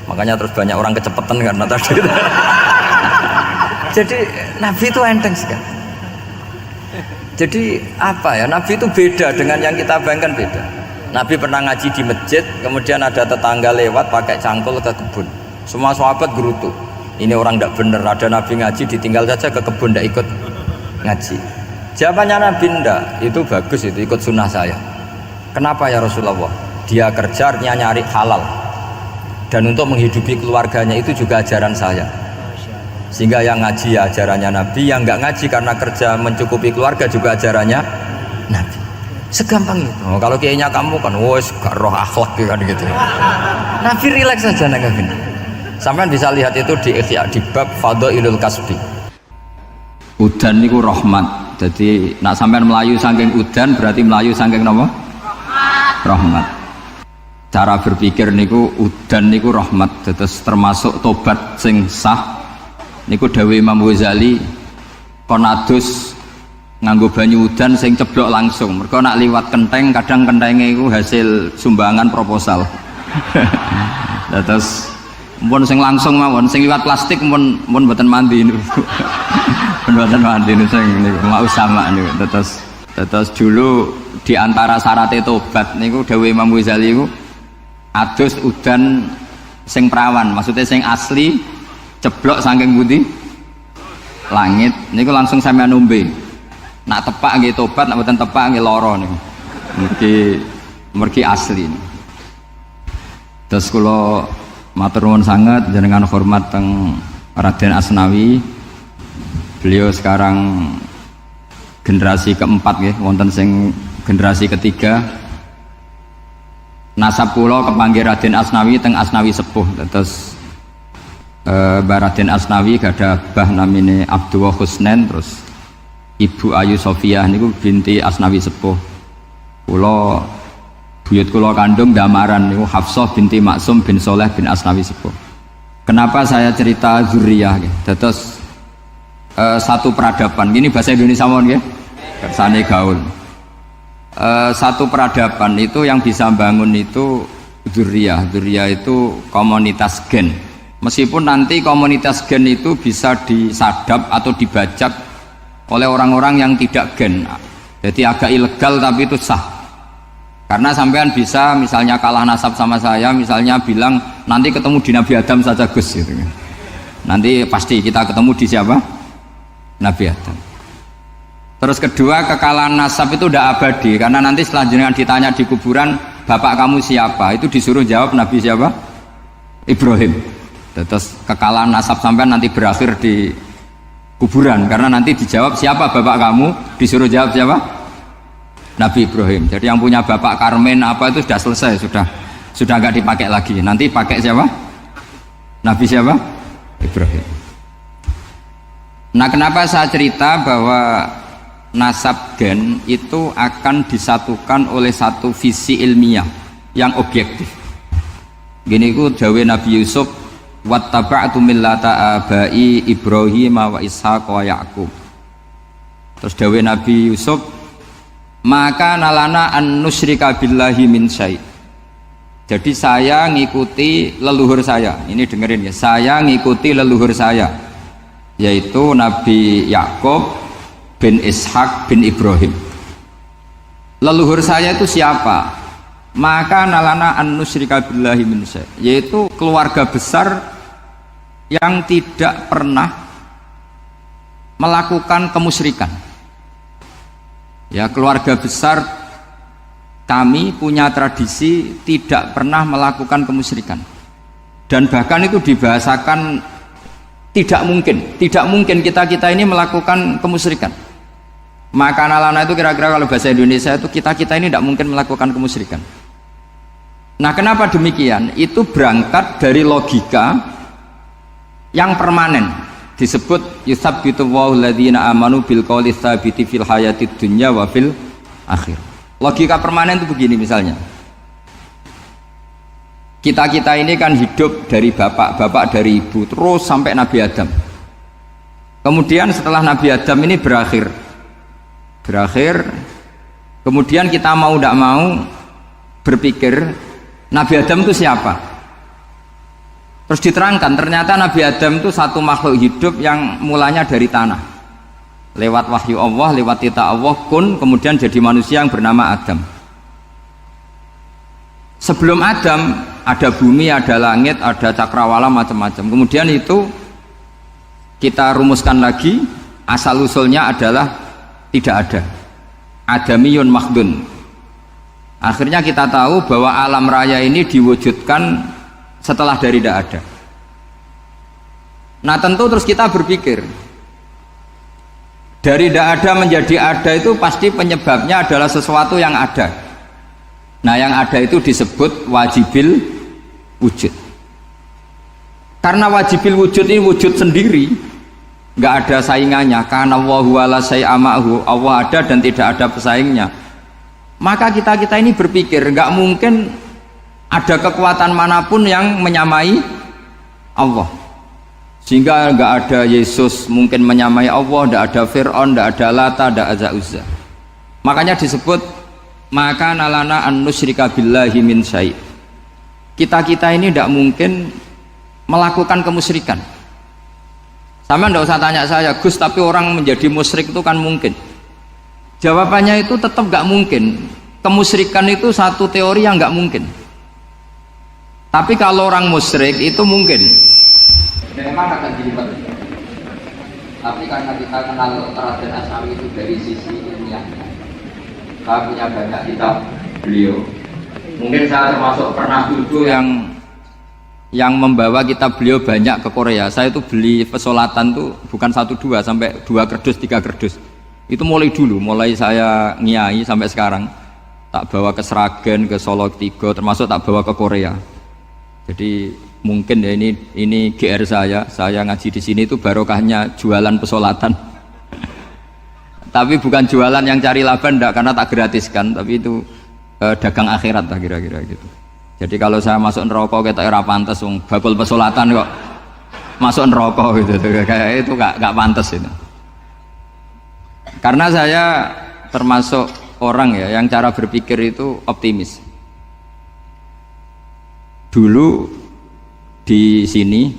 makanya terus banyak orang kecepetan karena tadi. Jadi Nabi itu enteng sekali. Jadi apa ya, Nabi itu beda dengan yang kita bayangkan, beda. Nabi pernah ngaji di masjid, kemudian ada tetangga lewat pakai cangkul ke kebun. Semua sahabat gerutu, ini orang tidak benar, ada Nabi ngaji ditinggal saja ke kebun, tidak ikut ngaji. Jawabannya Nabi, tidak, itu bagus, itu ikut sunnah saya. Kenapa ya Rasulullah? Dia kerja artinya nyari halal, dan untuk menghidupi keluarganya itu juga ajaran saya. Sehingga yang ngaji ya ajarannya Nabi, yang nggak ngaji karena kerja mencukupi keluarga juga ajarannya Nabi. Segampang itu. Oh, kalau kayaknya kamu kan, wes gak roh akhlak kan gitu. Nabi rileks saja Nabi. Sampean bisa lihat itu di Ihya di bab Fadhailul Kasbi. Udan niku rahmat. Jadi nak sampean melayu saking udan berarti melayu saking napa? Rahmat. Cara berpikir niku udan niku rahmat. Terus termasuk tobat sing sah. Niku dawuh Imam Ghazali konadus nganggo banyu udan sing ceblok langsung. Mergo nak liwat kenteng kadang kentenge iku hasil sumbangan proposal. Terus mun sing langsung mawon, sing liwat plastik mun mboten mandi niku. Mboten mandi niku sing niku mau sama niku. Terus dulu di antara syarat tobat niku dawuh Imam Ghazali iku adus udan sing perawan, maksudnya sing asli ceblok saking pundi langit niku langsung sampean nombe. Nak tepak nggih tobat, nak mboten tepak nggih lara niku. Mergi asli. Terus kula matur nuwun sanget jenengan hormat teng Raden Asnawi. Beliau sekarang generasi keempat nggih, wonten sing generasi ketiga. Nasab kula kepanggih Raden Asnawi teng Asnawi sepuh. Terus Mbah Raden Asnawi gadah bah namine Abdullah Husnen, terus Ibu Ayu Sofiyah niku binti Asnawi sepuh. Kula buyut kula kandung damaran niku Hafsah binti Maksum bin Soleh bin Asnawi sepuh. Kenapa saya cerita zuriyah nggih? Terus satu peradaban. Ini bahasa Indonesia mawon nggih. Kersane gaul. Satu peradaban itu yang bisa bangun itu zuriyah. Zuriyah itu komunitas gen. Meskipun nanti komunitas gen itu bisa disadap atau dibajak oleh orang-orang yang tidak gen, jadi agak ilegal tapi itu sah. Karena sampean bisa misalnya kalah nasab sama saya, misalnya bilang nanti ketemu di Nabi Adam saja Gus gitu. Nanti pasti kita ketemu di siapa? Nabi Adam. Terus kedua, kekalahan nasab itu tidak abadi, karena nanti setelah jenengan ditanya di kuburan bapak kamu siapa, itu disuruh jawab Nabi siapa? Ibrahim. Terus kekalahan nasab sampean nanti berakhir di kuburan, karena nanti dijawab siapa bapak kamu, disuruh jawab siapa? Nabi Ibrahim. Jadi yang punya bapak Karmen apa itu sudah selesai, sudah nggak dipakai lagi. Nanti pakai siapa? Nabi siapa? Ibrahim. Nah, kenapa saya cerita bahwa nasab gen itu akan disatukan oleh satu visi ilmiah yang objektif. Gini ku dawe Nabi Yusuf, wattaba'tu millata abai Ibrahim wa Ishaq wa Yaqub. Terus dawe Nabi Yusuf, maka nalana an nusyrika billahi min syai'. Jadi saya ngikuti leluhur saya. Ini dengerin ya, saya ngikuti leluhur saya, yaitu Nabi Yaqub bin Ishaq bin Ibrahim. Leluhur saya itu siapa? Maka nalana an nusyrika billahi min syai', yaitu keluarga besar yang tidak pernah melakukan kemusyrikan. Ya, keluarga besar kami punya tradisi tidak pernah melakukan kemusyrikan. Dan bahkan itu dibahasakan tidak mungkin kita ini melakukan kemusyrikan. Maka nalana itu kira-kira kalau bahasa Indonesia itu kita ini tidak mungkin melakukan kemusyrikan. Nah, kenapa demikian? Itu berangkat dari logika yang permanen, disebut yusabbitu Allahu alladzina amanu bil qouli tsabiti fil hayatid dunya wa fil akhir. Logika permanen itu begini, misalnya kita ini kan hidup dari bapak dari ibu terus sampai Nabi Adam. Kemudian setelah Nabi Adam ini berakhir, kemudian kita mau tidak mau berpikir Nabi Adam itu siapa? Terus diterangkan, ternyata Nabi Adam itu satu makhluk hidup yang mulanya dari tanah, lewat wahyu Allah, lewat titah Allah, kun, kemudian jadi manusia yang bernama Adam. Sebelum Adam ada bumi, ada langit, ada cakrawala, macam-macam. Kemudian itu kita rumuskan lagi, asal usulnya adalah tidak ada, adamiyun makhdun. Akhirnya kita tahu bahwa alam raya ini diwujudkan setelah dari tidak ada. Nah tentu terus kita berpikir, dari tidak ada menjadi ada itu pasti penyebabnya adalah sesuatu yang ada. Nah yang ada itu disebut wajibil wujud. Karena wajibil wujud ini wujud sendiri, nggak ada saingannya. Karena Allahu ala syai'amahu, Allah ada dan tidak ada pesaingnya. Maka kita ini berpikir nggak mungkin ada kekuatan manapun yang menyamai Allah. Sehingga nggak ada Yesus mungkin menyamai Allah, nggak ada Fir'aun, nggak ada Lata, nggak ada Uzza. Makanya disebut maka nalana an nusyrika billahi min syai'. Kita ini tidak mungkin melakukan kemusyrikan. Sama nggak usah tanya saya, Gus, tapi orang menjadi musyrik itu kan mungkin. Jawabannya itu tetap nggak mungkin. Kemusyrikan itu satu teori yang nggak mungkin. Tapi kalau orang musyrik itu mungkin. Memang akan dilibat. Tapi karena kita kenal Raden Asnawi itu dari sisi ilmiahnya, saya punya banyak kitab beliau. Mungkin saya termasuk pernah dulu yang membawa kitab beliau banyak ke Korea. Saya itu beli pesolatan tuh bukan 1-2 sampai 2 kerdus 3 kerdus. Itu mulai dulu, mulai saya ngiai sampai sekarang. Tak bawa ke Sragen, ke Solo Tigo, termasuk tak bawa ke Korea. Jadi mungkin ya ini GR saya ngaji di sini itu barokahnya jualan pesolatan. Tapi bukan jualan yang cari laba enggak, karena tak gratiskan, tapi itu dagang akhirat lah kira-kira gitu. Jadi kalau saya masuk neraka kita era pantas bakul pesolatan kok masuk neraka gitu, kayak itu gak pantas itu. Karena saya termasuk orang ya yang cara berpikir itu optimis. Dulu di sini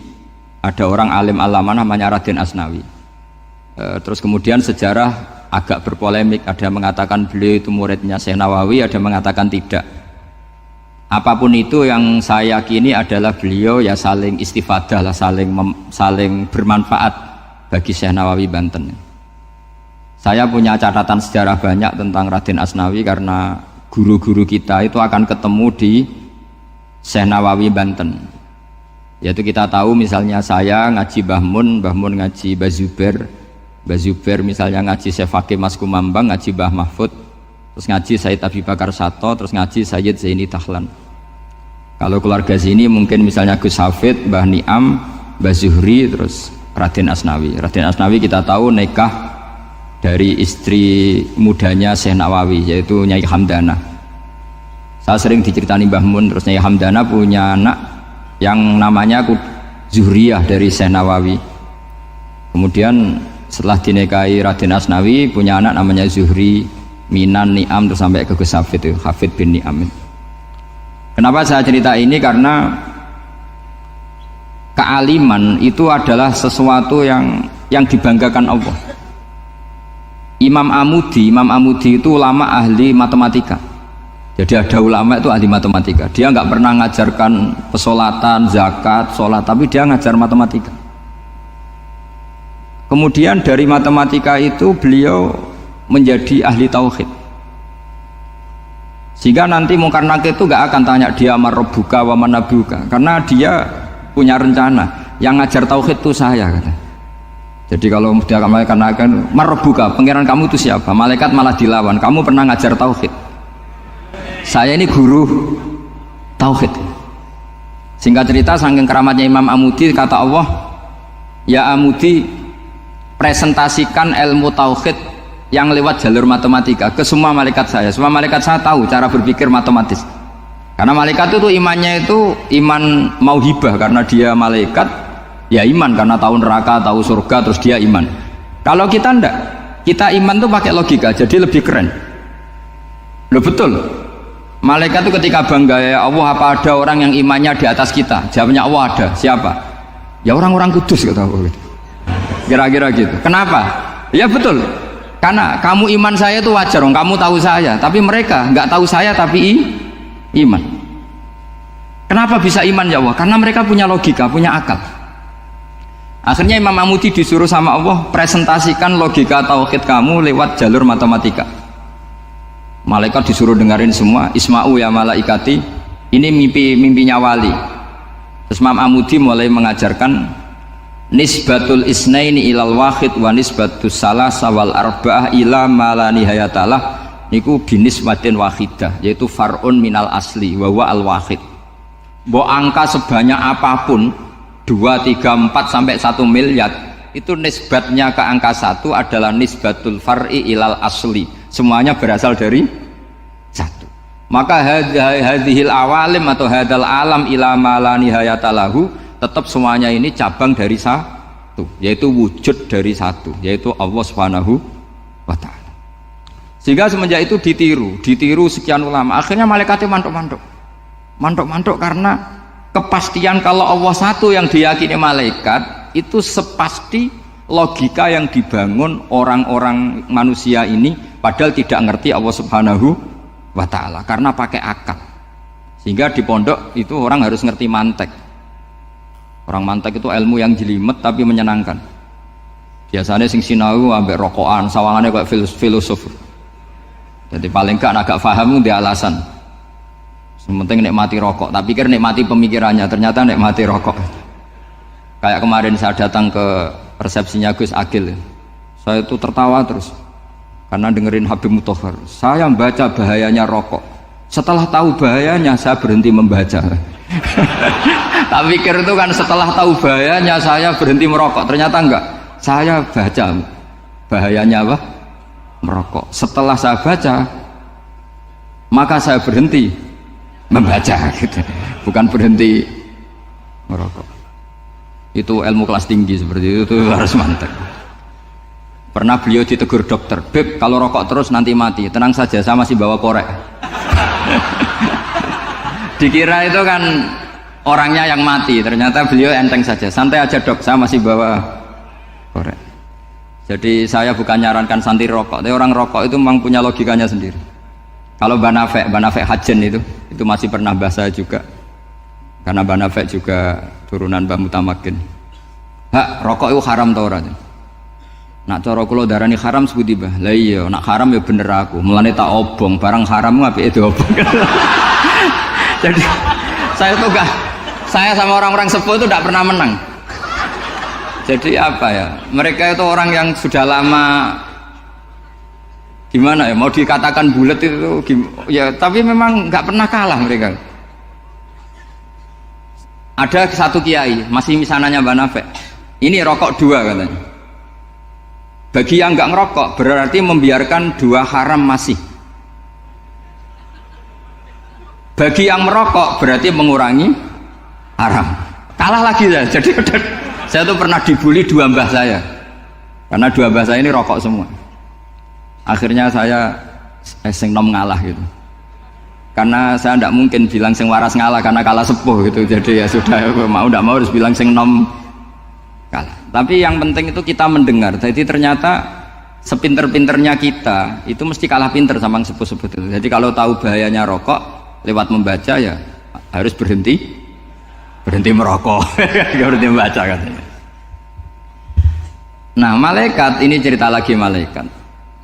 ada orang alim alama namanya Raden Asnawi. Terus kemudian sejarah agak berpolemik, ada yang mengatakan beliau itu muridnya Syekh Nawawi, ada yang mengatakan tidak. Apapun itu yang saya yakini adalah beliau ya saling istifadah lah, saling bermanfaat bagi Syekh Nawawi Banten. Saya punya catatan sejarah banyak tentang Raden Asnawi karena guru-guru kita itu akan ketemu di Syekh Nawawi Banten. Yaitu kita tahu misalnya saya ngaji Mbah Mun ngaji Mbah Zubair misalnya ngaji Syekh Fakih Mas Kumambang, ngaji Mbah Mahfud, terus ngaji Sayyid Abi Bakar Sato, terus ngaji Sayyid Zaini Dahlan. Kalau keluarga sini mungkin misalnya Gus Hafid, Mbah Niam, Mbah Zuhri, terus Raden Asnawi. Raden Asnawi kita tahu nikah dari istri mudanya Syekh Nawawi, yaitu Nyai Hamdana. Saya sering diceritani Mbah Mun, terus Nyai Hamdana punya anak yang namanya Zuhriyah dari Syekh Nawawi. Kemudian setelah dinikahi Raden Asnawi punya anak namanya Zuhri, Minan, Niam, terus sampai ke Gus Hafid itu, Hafid bin Niam. Kenapa saya cerita ini? Karena kealiman itu adalah sesuatu yang dibanggakan Allah. Imam Amudi itu ulama ahli matematika. Jadi ada ulama itu ahli matematika. Dia nggak pernah ngajarkan pesolatan, zakat, sholat, tapi dia ngajar matematika. Kemudian dari matematika itu beliau menjadi ahli tauhid. Sehingga nanti Munkar Nakir itu nggak akan tanya dia marrobuka wa manabuka, karena dia punya rencana. Yang ngajar tauhid itu saya, kata. Jadi kalau dia malaikat akan marrobuka, pangeran kamu itu siapa? Malaikat malah dilawan. Kamu pernah ngajar tauhid? Saya ini guru tauhid. Singkat cerita, saking keramatnya Imam Amudi, kata Allah, ya Amudi, presentasikan ilmu tauhid yang lewat jalur matematika ke semua malaikat saya. Semua malaikat saya tahu cara berpikir matematis. Karena malaikat itu imannya itu iman mauhibah, karena dia malaikat, ya iman karena tahu neraka, tahu surga, terus dia iman. Kalau kita enggak, kita iman tuh pakai logika, jadi lebih keren. Loh betul. Malaikat itu ketika bangga, ya Allah, apa ada orang yang imannya di atas kita? Jawabnya Allah ada. Siapa? Ya orang-orang kudus, kata Allah. Kira-kira gitu. Kenapa? Ya betul. Karena kamu iman saya itu wajar, kamu tahu saya, tapi mereka nggak tahu saya tapi iman. Kenapa bisa iman ya Allah? Karena mereka punya logika, punya akal. Akhirnya Imam Amudi disuruh sama Allah presentasikan logika tauhid kamu lewat jalur matematika. Malaikat disuruh dengerin semua, isma'u ya malaikati, ini mimpinya wali. Terus Imam Amudi mulai mengajarkan nisbatul isnaini ilal wahid wa nisbatus salasa wal arba'ah ila ma la nihayatalah niku binisbatin wahidah, yaitu far'un minal asli wa huwa al wahid. Mbok angka sebanyak apapun 2, 3, 4 sampai 1 miliar itu nisbatnya ke angka 1 adalah nisbatul far'i ilal asli, semuanya berasal dari 1. Maka hadhil awalim atau hadal alam ila ma la nihayatalahu tetap semuanya ini cabang dari 1, yaitu wujud dari 1, yaitu Allah Subhanahu wa ta'ala. Sehingga semenjak itu ditiru sekian ulama, akhirnya malaikatnya mantuk karena kepastian kalau Allah 1 yang diyakini malaikat itu sepasti logika yang dibangun orang-orang manusia ini, padahal tidak ngerti Allah Subhanahu wa ta'ala karena pakai akal. Sehingga di pondok itu orang harus ngerti mantek. Orang mantek itu ilmu yang jelimet tapi menyenangkan. Biasanya sing sinau ambek rokokan, sawangannya kayak filosof. Jadi paling gak agak paham dia alasan. Sementing nikmati rokok, tapi pikir nikmati pemikirannya, ternyata nikmati rokok. Kayak kemarin saya datang ke resepsinya Gus Agil, saya itu tertawa terus karena dengerin Habib Mutahar. Saya membaca bahayanya rokok, setelah tahu bahayanya saya berhenti membaca. Tak pikir itu kan setelah tahu bahayanya saya berhenti merokok, ternyata enggak, saya baca bahayanya apa? Merokok. Setelah saya baca maka saya berhenti membaca gitu. Bukan berhenti merokok. Itu ilmu kelas tinggi seperti itu harus mantap. Pernah beliau ditegur dokter, "Beb, kalau rokok terus nanti mati." "Tenang saja, saya masih bawa korek." Dikira itu kan orangnya yang mati, ternyata beliau enteng saja. "Santai aja dok, saya masih bawa korek." Jadi saya bukan nyarankan santai rokok, tapi orang rokok itu memang punya logikanya sendiri. Kalau Banafek Hajen itu masih pernah bahasa juga, karena Banafek juga turunan Mbah Mutamakin. "Hak, rokok itu haram tau ora?" "Nak cara kula darani haram sepundi, Mbah?" "Lah iya, nak haram ya bener aku. Mulane tak obong, barang haram apike diobong." Jadi saya sama orang-orang sepuh itu tidak pernah menang. Jadi apa ya? Mereka itu orang yang sudah lama gimana ya? Mau dikatakan bulat itu ya, tapi memang nggak pernah kalah mereka. Ada satu kiai, masih misananya Mbak Nafek. Ini rokok 2 katanya. Bagi yang nggak ngerokok berarti membiarkan 2 haram masih. Bagi yang merokok berarti mengurangi haram. Kalah lagi ya. Jadi saya tuh pernah dibully 2 mbah saya, karena 2 mbah saya ini rokok semua. Akhirnya saya sing nom ngalah gitu, karena saya tidak mungkin bilang sing waras ngalah karena kalah sepuh gitu. Jadi ya sudah, mau tidak mau harus bilang sing nom kalah. Tapi yang penting itu kita mendengar. Jadi ternyata sepinter-pinternya kita itu mesti kalah pinter sama yang sepuh-sepuh itu. Jadi kalau tahu bahayanya rokok lewat membaca ya harus berhenti merokok. Berhenti membaca katanya. Nah, malaikat ini cerita lagi malaikat.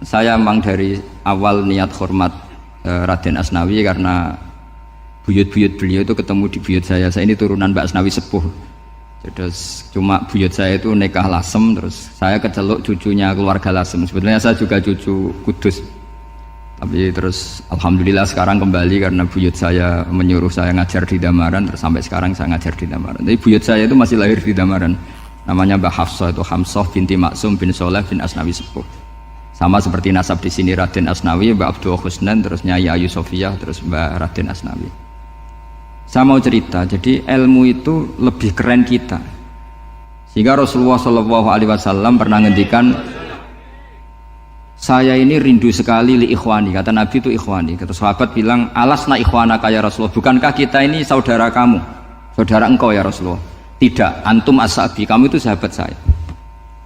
Saya memang dari awal niat hormat Raden Asnawi karena buyut-buyut beliau itu ketemu di buyut saya. Saya ini turunan Mbak Asnawi sepuh. Terus cuma buyut saya itu nikah Lasem, terus saya keceluk cucunya keluarga Lasem. Sebetulnya saya juga cucu Kudus. Tapi terus alhamdulillah sekarang kembali karena buyut saya menyuruh saya ngajar di Damaran, terus sampai sekarang saya ngajar di Damaran. Tapi buyut saya itu masih lahir di Damaran. Namanya Mbak Hafsah, itu Hamsah binti Maksum bin Soleh bin Asnawi sepuh. Sama seperti nasab di sini Raden Asnawi, Mbak Abdul Husnan, terus Nyai Ayu Sofiyah, terus Mbak Raden Asnawi. Saya mau cerita, jadi ilmu itu lebih keren kita. Sehingga Rasulullah SAW pernah ngendikan, "Saya ini rindu sekali li ikhwani." Kata Nabi itu ikhwani. Kata sahabat bilang, "Alasna ikhwanaka ya Rasulullah, bukankah kita ini saudara kamu, saudara engkau ya Rasulullah?" "Tidak, antum ashabi, kamu itu sahabat saya."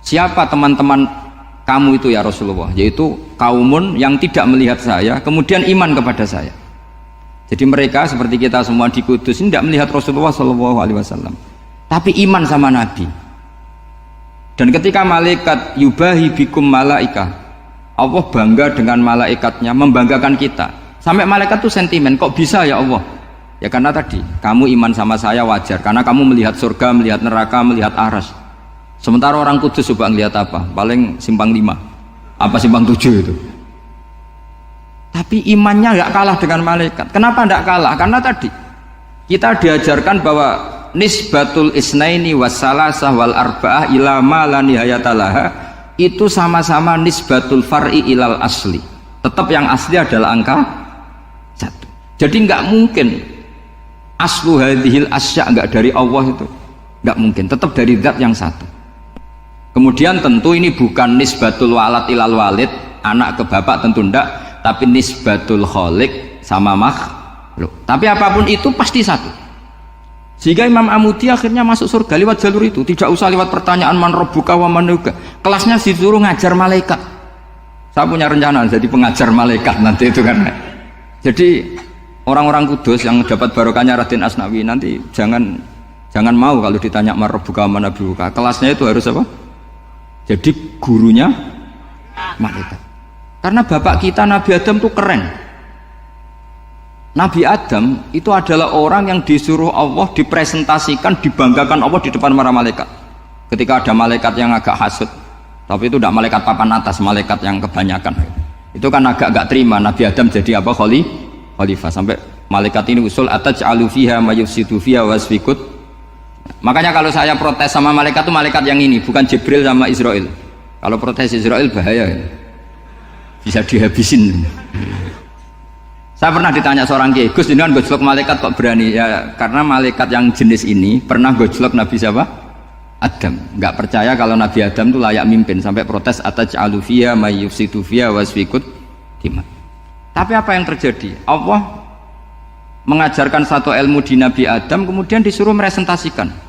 "Siapa teman-teman kamu itu ya Rasulullah?" "Yaitu kaumun yang tidak melihat saya kemudian iman kepada saya." Jadi mereka seperti kita semua di Kudus ini tidak melihat Rasulullah SAW, tapi iman sama Nabi. Dan ketika malaikat yubahi bikum malaika, Allah bangga dengan malaikatnya, membanggakan kita. Sampai malaikat tuh sentimen, kok bisa ya Allah Ya karena tadi kamu iman sama saya wajar, karena kamu melihat surga, melihat neraka, melihat aras. Sementara orang kudus coba ngelihat apa? Paling simpang 5, apa simpang 7 itu. Tapi imannya nggak kalah dengan malaikat. Kenapa nggak kalah? Karena tadi kita diajarkan bahwa nisbatul isnaini wassalasah wal arba'ah ila ma la nihayatalaha itu sama-sama nisbatul far'i ilal asli. Tetap yang asli adalah angka 1. Jadi nggak mungkin aslu hadhil asya nggak dari Allah itu, nggak mungkin, tetap dari zat yang satu. Kemudian tentu ini bukan nisbatul walad ilal walid, anak ke bapak, tentu enggak, tapi nisbatul khaliq sama makhluk. Tapi apapun itu pasti satu. Sehingga Imam Amudi akhirnya masuk surga lewat jalur itu, tidak usah lewat pertanyaan man rabbuka wa man nabiyyuka. Kelasnya disuruh ngajar malaikat. Saya punya rencana jadi pengajar malaikat nanti itu kan. Jadi orang-orang kudus yang dapat barokahnya Raden Asnawi nanti jangan mau kalau ditanya man rabbuka wa man nabiyyuka. Kelasnya itu harus apa? Jadi gurunya malaikat. Karena bapak kita Nabi Adam itu keren. Nabi Adam itu adalah orang yang disuruh Allah dipresentasikan, dibanggakan Allah di depan para malaikat. Ketika ada malaikat yang agak hasut, tapi itu tidak malaikat papan atas, malaikat yang kebanyakan. Itu kan agak gak terima Nabi Adam jadi apa? Khalifah. Sampai malaikat ini usul ataj'alu fiha may yufsidu fiha wasfikut. Makanya kalau saya protes sama malaikat itu malaikat yang ini, bukan Jibril sama Israel. Kalau protes Israel bahaya, bisa dihabisin. Saya pernah ditanya seorang kiai, Gus jenengan gojlok malaikat kok berani? Ya karena malaikat yang jenis ini pernah gojlok Nabi siapa? Adam. Nggak percaya kalau Nabi Adam itu layak mimpin, sampai protes ataj'alu fiha may yufsidu fiha wasfikut dima. Tapi apa yang terjadi? Allah mengajarkan satu ilmu di Nabi Adam, kemudian disuruh meresentasikan.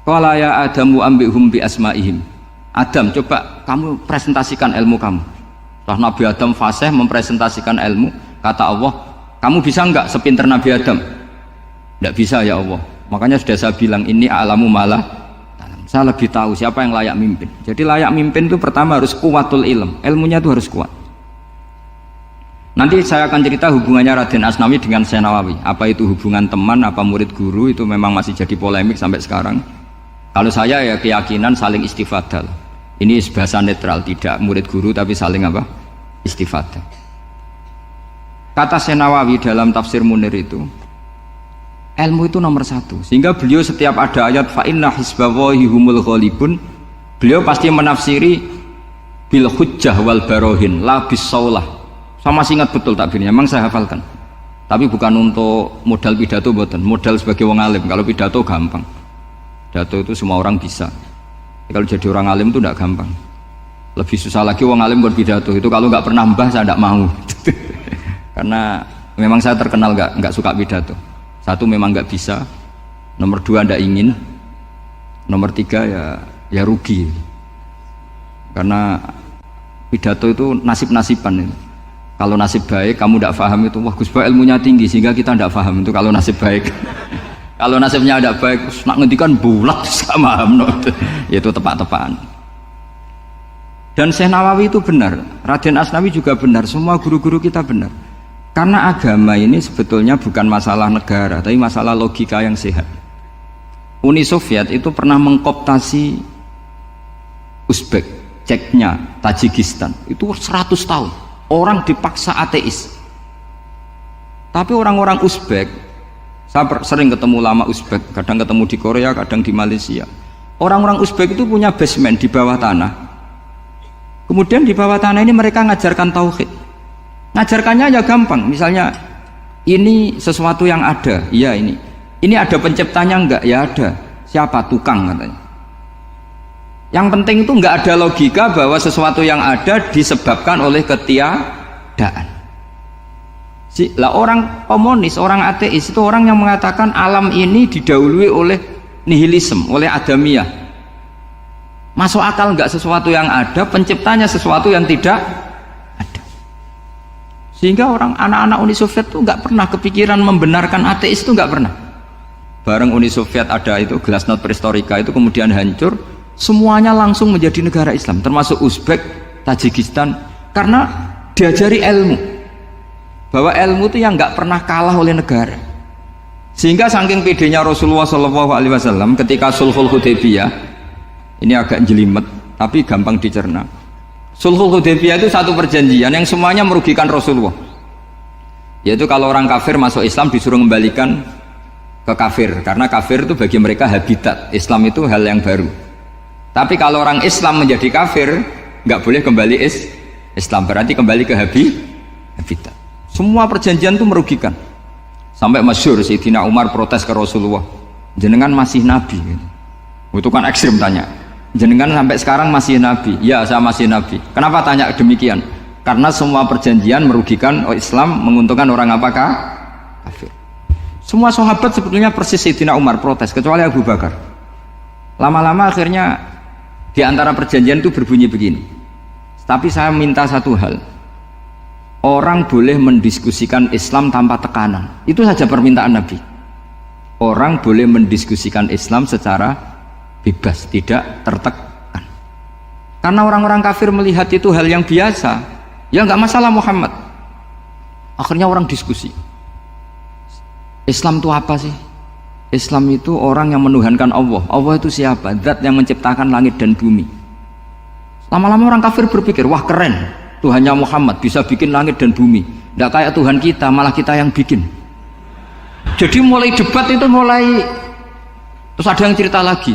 Qala ya Adamu ambihum bi asma'ihim. Adam, coba kamu presentasikan ilmu kamu. Setelah Nabi Adam fasih mempresentasikan ilmu, kata Allah, kamu bisa enggak sepinter Nabi Adam? Enggak bisa ya Allah. Makanya sudah saya bilang ini a'lamu malah. Saya lebih tahu siapa yang layak mimpin. Jadi layak mimpin itu pertama harus kuwatul ilm. Ilmunya itu harus kuat. Nanti saya akan cerita hubungannya Raden Asnawi dengan Syekh Nawawi. Apa itu hubungan teman, apa murid guru, itu memang masih jadi polemik sampai sekarang. Kalau saya ya keyakinan saling istifadah. Ini bahasa netral, tidak murid guru tapi saling apa? Istifadah. Kata Syekh Nawawi dalam tafsir Munir itu, ilmu itu nomor 1. Sehingga beliau setiap ada ayat fa inna hizballahi humul ghalibun, beliau pasti menafsiri bil hujjah wal barohin la bis saulah. Saya masih ingat betul takbirnya, memang saya hafalkan. Tapi bukan untuk modal pidato, boten. Modal sebagai wong alim. Kalau pidato gampang. Pidato itu semua orang bisa. Kalau jadi orang alim itu tidak gampang. Lebih susah lagi wong alim buat pidato. Itu kalau nggak pernah mbah saya tidak mau. Karena memang saya terkenal nggak suka pidato. 1 memang nggak bisa. Nomor 2 tidak ingin. Nomor 3 ya rugi. Karena pidato itu nasib-nasiban itu. Kalau nasib baik kamu tidak paham itu, wah Gus Ba ilmunya tinggi sehingga kita tidak paham itu kalau nasib baik. Kalau nasibnya tidak baik, nak ngendikan bulat sama paham, itu tepat-tepatan. Dan Syekh Nawawi itu benar, Raden Asnawi juga benar, semua guru-guru kita benar. Karena agama ini sebetulnya bukan masalah negara, tapi masalah logika yang sehat. Uni Soviet itu pernah mengkooptasi Uzbek, Ceknya, Tajikistan, itu 100 tahun. Orang dipaksa ateis. Tapi orang-orang Uzbek, saya sering ketemu lama Uzbek, kadang ketemu di Korea, kadang di Malaysia. Orang-orang Uzbek itu punya basement di bawah tanah. Kemudian di bawah tanah ini mereka ngajarkan tauhid. Ngajarkannya ya gampang. Misalnya ini sesuatu yang ada, iya ini. Ini ada penciptanya enggak? Ya ada. Siapa? Tukang katanya. Yang penting itu nggak ada logika bahwa sesuatu yang ada disebabkan oleh ketiadaan. Lah orang komunis, orang ateis itu orang yang mengatakan alam ini didahului oleh nihilisme, oleh adamiyah. Masuk akal nggak sesuatu yang ada, penciptanya sesuatu yang tidak ada. Sehingga orang anak-anak Uni Soviet itu nggak pernah kepikiran membenarkan ateis, itu nggak pernah. Bareng Uni Soviet ada itu Glasnost Perestroika itu kemudian hancur. Semuanya langsung menjadi negara Islam, termasuk Uzbek, Tajikistan, karena diajari ilmu. bahwa ilmu itu yang nggak pernah kalah oleh negara. Sehingga saking pedenya Rasulullah SAW ketika Sulhul Hudaybiyah, ini agak jelimet tapi gampang dicerna. Sulhul Hudaybiyah itu satu perjanjian yang semuanya merugikan Rasulullah. Yaitu kalau orang kafir masuk Islam disuruh kembalikan ke kafir, karena kafir itu bagi mereka habitat. Islam itu hal yang baru. Tapi kalau orang Islam menjadi kafir, nggak boleh kembali Islam, berarti kembali ke habitat. Semua perjanjian itu merugikan. Sampai masyhur Sayyidina Umar protes ke Rasulullah, jenengan masih nabi. Itu kan ekstrim tanya, jenengan sampai sekarang masih nabi? Ya, saya masih nabi. Kenapa tanya demikian? Karena semua perjanjian merugikan Islam, menguntungkan orang apakah? Kafir. Semua sahabat sebetulnya persis Sayyidina Umar protes, kecuali Abu Bakar. Lama-lama akhirnya di antara perjanjian itu berbunyi begini. Tapi saya minta satu hal, orang boleh mendiskusikan Islam tanpa tekanan. Itu saja permintaan Nabi. Orang boleh mendiskusikan Islam secara bebas, tidak tertekan. Karena orang-orang kafir melihat itu hal yang biasa. Ya nggak masalah Muhammad. Akhirnya orang diskusi. Islam itu apa sih? Islam itu orang yang menuhankan Allah. Allah itu siapa? Zat yang menciptakan langit dan bumi. Lama-lama orang kafir berpikir, wah keren, Tuhannya Muhammad bisa bikin langit dan bumi. Tidak kayak Tuhan kita, malah kita yang bikin. Jadi mulai debat itu terus ada yang cerita lagi.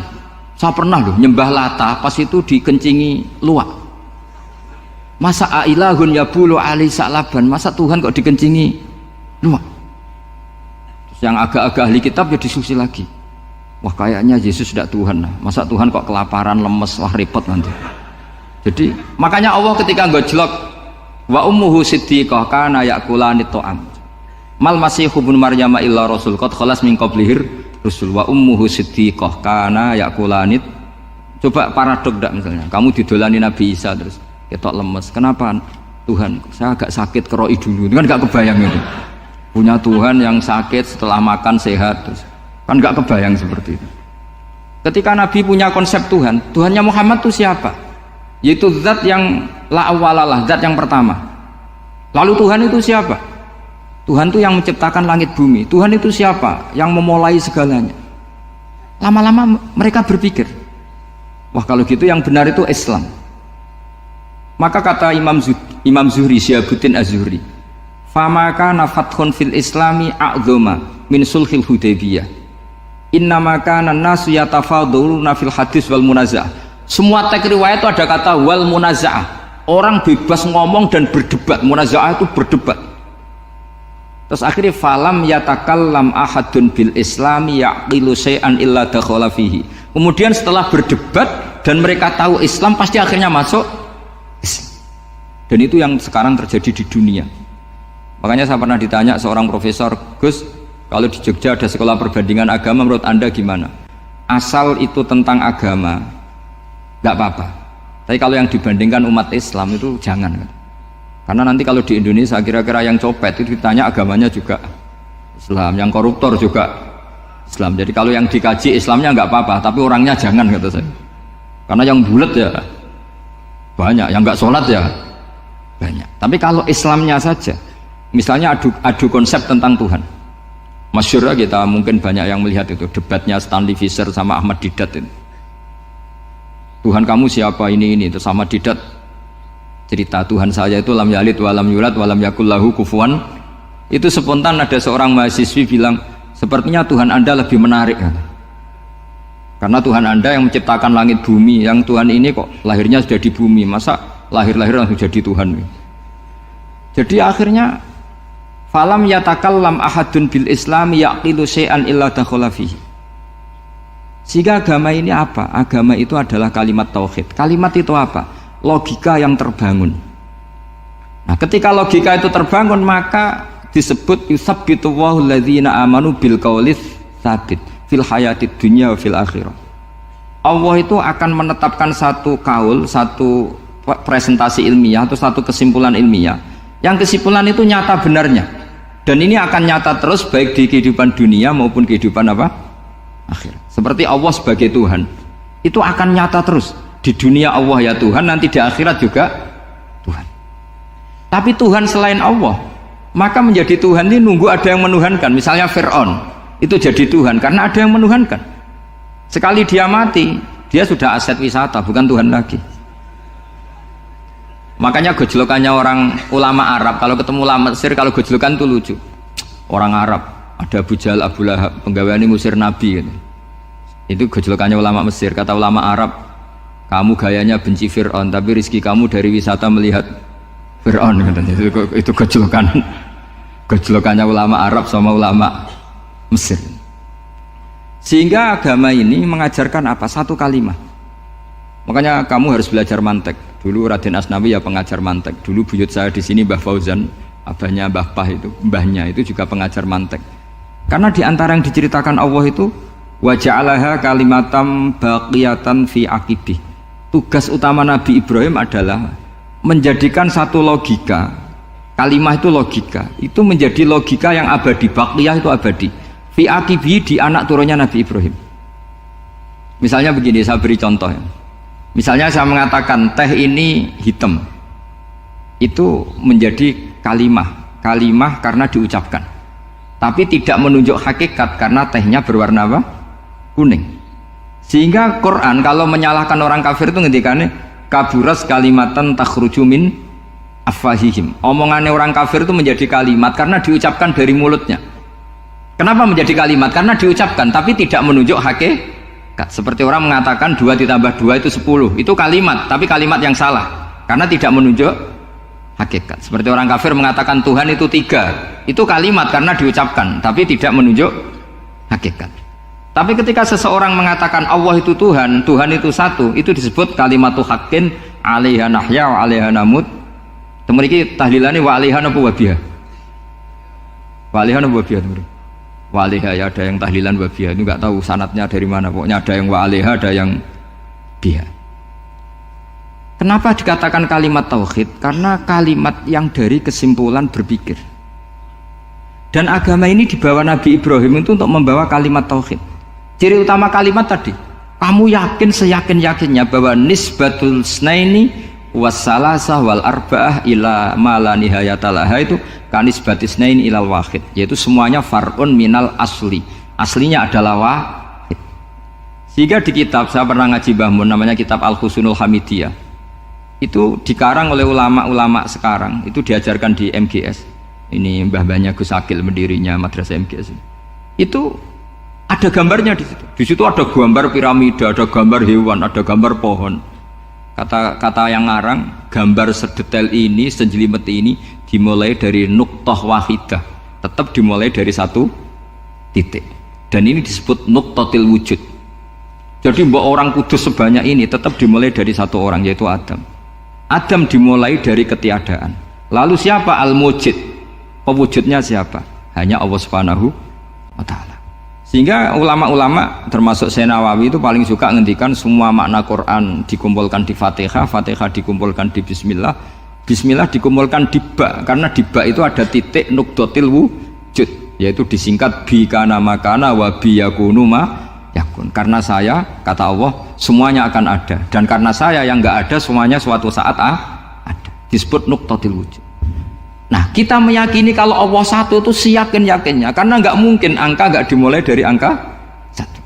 Saya pernah loh nyembah Lata, pas itu dikencingi luwak. Masa ailahun yabulu ali sa'laban, masa Tuhan kok dikencingi luwak? Yang agak-agak ahli kitab ya diskusi lagi. Wah kayaknya Yesus tidak Tuhan. Masa Tuhan kok kelaparan, lemes, wah repot nanti. Jadi makanya Allah ketika gojlok wa ummuhu siddiqah kana yakulani ta'am. Mal masihu ibnu Maryam illa rasul qad khalas min qablihir rusul wa ummuhu siddiqah kana yakulani. Coba paradok enggak misalnya. Kamu didolani Nabi Isa terus ketok lemes. Kenapa? Tuhan, saya agak sakit keroi dulu. Itu kan enggak kebayang itu. Punya Tuhan yang sakit setelah makan sehat terus. Kan nggak kebayang seperti itu. Ketika Nabi punya konsep Tuhan, Tuhannya Muhammad itu siapa? Yaitu zat yang la awalalah, zat yang pertama. Lalu Tuhan itu siapa? Tuhan itu yang menciptakan langit bumi. Tuhan itu siapa? Yang memulai segalanya. Lama-lama mereka berpikir, wah kalau gitu yang benar itu Islam. Maka kata Imam Zuhri, Syihabuddin Az-Zuhri, famaka nafathun fil islami a'zoma min sulhil Hudaybiyah. Innama kana nasu yatafaduluna fil hadis wal munaza'ah. Semua teks riwayat itu ada kata wal munaza'ah. Orang bebas ngomong dan berdebat. Munaza'ah itu berdebat. Terus akhirnya falam yatakallam ahadun bil islami yaqilu syai'an illa dakhala fihi. Kemudian setelah berdebat dan mereka tahu Islam, pasti akhirnya masuk Islam. Dan itu yang sekarang terjadi di dunia. Makanya saya pernah ditanya seorang profesor, Gus, kalau di Jogja ada sekolah perbandingan agama, menurut Anda gimana? Asal itu tentang agama, nggak apa-apa. Tapi kalau yang dibandingkan umat Islam itu jangan. Karena nanti kalau di Indonesia kira-kira yang copet itu ditanya agamanya juga Islam, yang koruptor juga Islam. Jadi kalau yang dikaji Islamnya nggak apa-apa, tapi orangnya jangan, kata saya. Karena yang bulat ya banyak, yang nggak sholat ya banyak. Tapi kalau Islamnya saja, misalnya adu konsep tentang Tuhan. Masyhur kita mungkin banyak yang melihat itu debatnya Stanley Fischer sama Ahmad Didat itu. Tuhan kamu siapa ini terus sama Didat cerita Tuhan saya itu lam yalid walam yulad walam yakul lahu kufuwan. Itu spontan ada seorang mahasiswi bilang, sepertinya Tuhan Anda lebih menarik kan? Karena Tuhan Anda yang menciptakan langit bumi, yang Tuhan ini kok lahirnya sudah di bumi, masa lahir-lahir langsung jadi Tuhan? Jadi akhirnya falam yatakallam ahadun bil islami yaqilu syai'an illa dakhala fihi. Sehingga agama ini apa? Agama itu adalah kalimat tauhid. Kalimat itu apa? Logika yang terbangun. Nah, ketika logika itu terbangun, maka disebut yusabbitu Allahu alladzina amanu bil qaulis tsabit fil hayatid dunya wa fil akhirah. Allah itu akan menetapkan satu kaul, satu presentasi ilmiah atau satu kesimpulan ilmiah. Yang kesimpulan itu nyata benarnya. Dan ini akan nyata terus baik di kehidupan dunia maupun kehidupan apa? Akhir. Seperti Allah sebagai Tuhan. Itu akan nyata terus. Di dunia Allah ya Tuhan, nanti di akhirat juga Tuhan. Tapi Tuhan selain Allah Maka menjadi Tuhan ini nunggu ada yang menuhankan. Misalnya Fir'aun itu jadi Tuhan karena ada yang menuhankan. Sekali dia mati, dia sudah aset wisata, bukan Tuhan lagi. Makanya gejolokannya orang ulama Arab, kalau ketemu ulama Mesir, kalau gejolokan itu lucu. Orang Arab, ada Abu Jahal, Abu Lahab, penggaweane ngusir Nabi gitu. Itu gejolokannya ulama Mesir. Kata ulama Arab, kamu gayanya benci Fir'aun, tapi rizki kamu dari wisata melihat Fir'aun. Itu gejolokannya ulama Arab sama ulama Mesir. Sehingga agama ini mengajarkan apa? Satu kalimat. Makanya kamu harus belajar mantek. Dulu Raden Asnawi ya pengajar mantek. Dulu buyut saya di sini Mbah Fauzan, abahnya Mbah Pah itu, mbahnya itu juga pengajar mantek. Karena di antara yang diceritakan Allah itu wa ja'alaha kalimatam baqiyatan fi aqibih. Tugas utama Nabi Ibrahim adalah menjadikan satu logika. Kalimah itu logika. Itu menjadi logika yang abadi. Baqiyah itu abadi. Fi aqibih, di anak turunnya Nabi Ibrahim. Misalnya begini, saya beri contoh ya. Misalnya saya mengatakan teh ini hitam, itu menjadi kalimah karena diucapkan, tapi tidak menunjuk hakikat karena tehnya berwarna apa? Kuning. Sehingga Quran kalau menyalahkan orang kafir itu ngendikannya kaburas kalimatan takhruju min afwahihim. Omongannya orang kafir itu menjadi kalimat karena diucapkan dari mulutnya. Kenapa menjadi kalimat? Karena diucapkan tapi tidak menunjuk hakikat. Seperti orang mengatakan 2 ditambah 2 itu 10, itu kalimat, tapi kalimat yang salah karena tidak menunjuk hakikat. Seperti orang kafir mengatakan Tuhan itu 3, itu kalimat karena diucapkan tapi tidak menunjuk hakikat. Tapi ketika seseorang mengatakan Allah itu Tuhan, Tuhan itu satu, itu disebut kalimatu haqqin 'alaiha nahya wa 'alaiha namut. Temriki tahlilane wa 'alaiha napa wa biha? Wa 'alaiha napa wa biha? Wa 'alaiha ya, ada yang tahlilan wa biha, itu enggak tahu sanatnya dari mana, pokoknya ada yang wa 'alaiha, ada yang biha. Kenapa dikatakan kalimat tauhid? Karena kalimat yang dari kesimpulan berpikir. Dan agama ini dibawa Nabi Ibrahim itu untuk membawa kalimat tauhid. Ciri utama kalimat tadi, kamu yakin seyakin-yakinnya bahwa nisbatul snaini wassalasah wal arba'ah ila ma la nihayata laha itu kanisbatis snaini ilal wahid, yaitu semuanya far'un minal asli. Aslinya adalah wahid. Sehingga di kitab, saya pernah ngaji Mbah Mun, namanya kitab Al-Husunul Hamidiyah. Itu dikarang oleh ulama-ulama sekarang, itu diajarkan di MGS. Ini mbah-mbahnya Gus Akil, pendirinya madrasah MGS. Itu ada gambarnya di situ. Di situ ada gambar piramida, ada gambar hewan, ada gambar pohon. Kata yang ngarang, gambar sedetail ini, sejelimet ini dimulai dari nuktah wahidah, tetap dimulai dari satu titik. Dan ini disebut nuktatil wujud. Jadi mbok orang kudus sebanyak ini tetap dimulai dari satu orang, yaitu Adam. Adam dimulai dari ketiadaan. Lalu siapa al-mujid? Pewujudnya siapa? Hanya Allah Subhanahu wa ta'ala. Sehingga ulama-ulama termasuk Syekh Nawawi itu paling suka ngendikan semua makna Quran dikumpulkan di Fatihah, Fatihah dikumpulkan di Bismillah, Bismillah dikumpulkan di Ba, karena di Ba itu ada titik nukdotil wujud, yaitu disingkat bi kana makana wa bi yakunu ma yakun. Karena saya, kata Allah, semuanya akan ada, dan karena saya yang enggak ada, semuanya suatu saat ada. Disebut nukdotil wujud. Nah, kita meyakini kalau Allah satu itu seyakin-yakinnya, karena nggak mungkin angka nggak dimulai dari angka satu.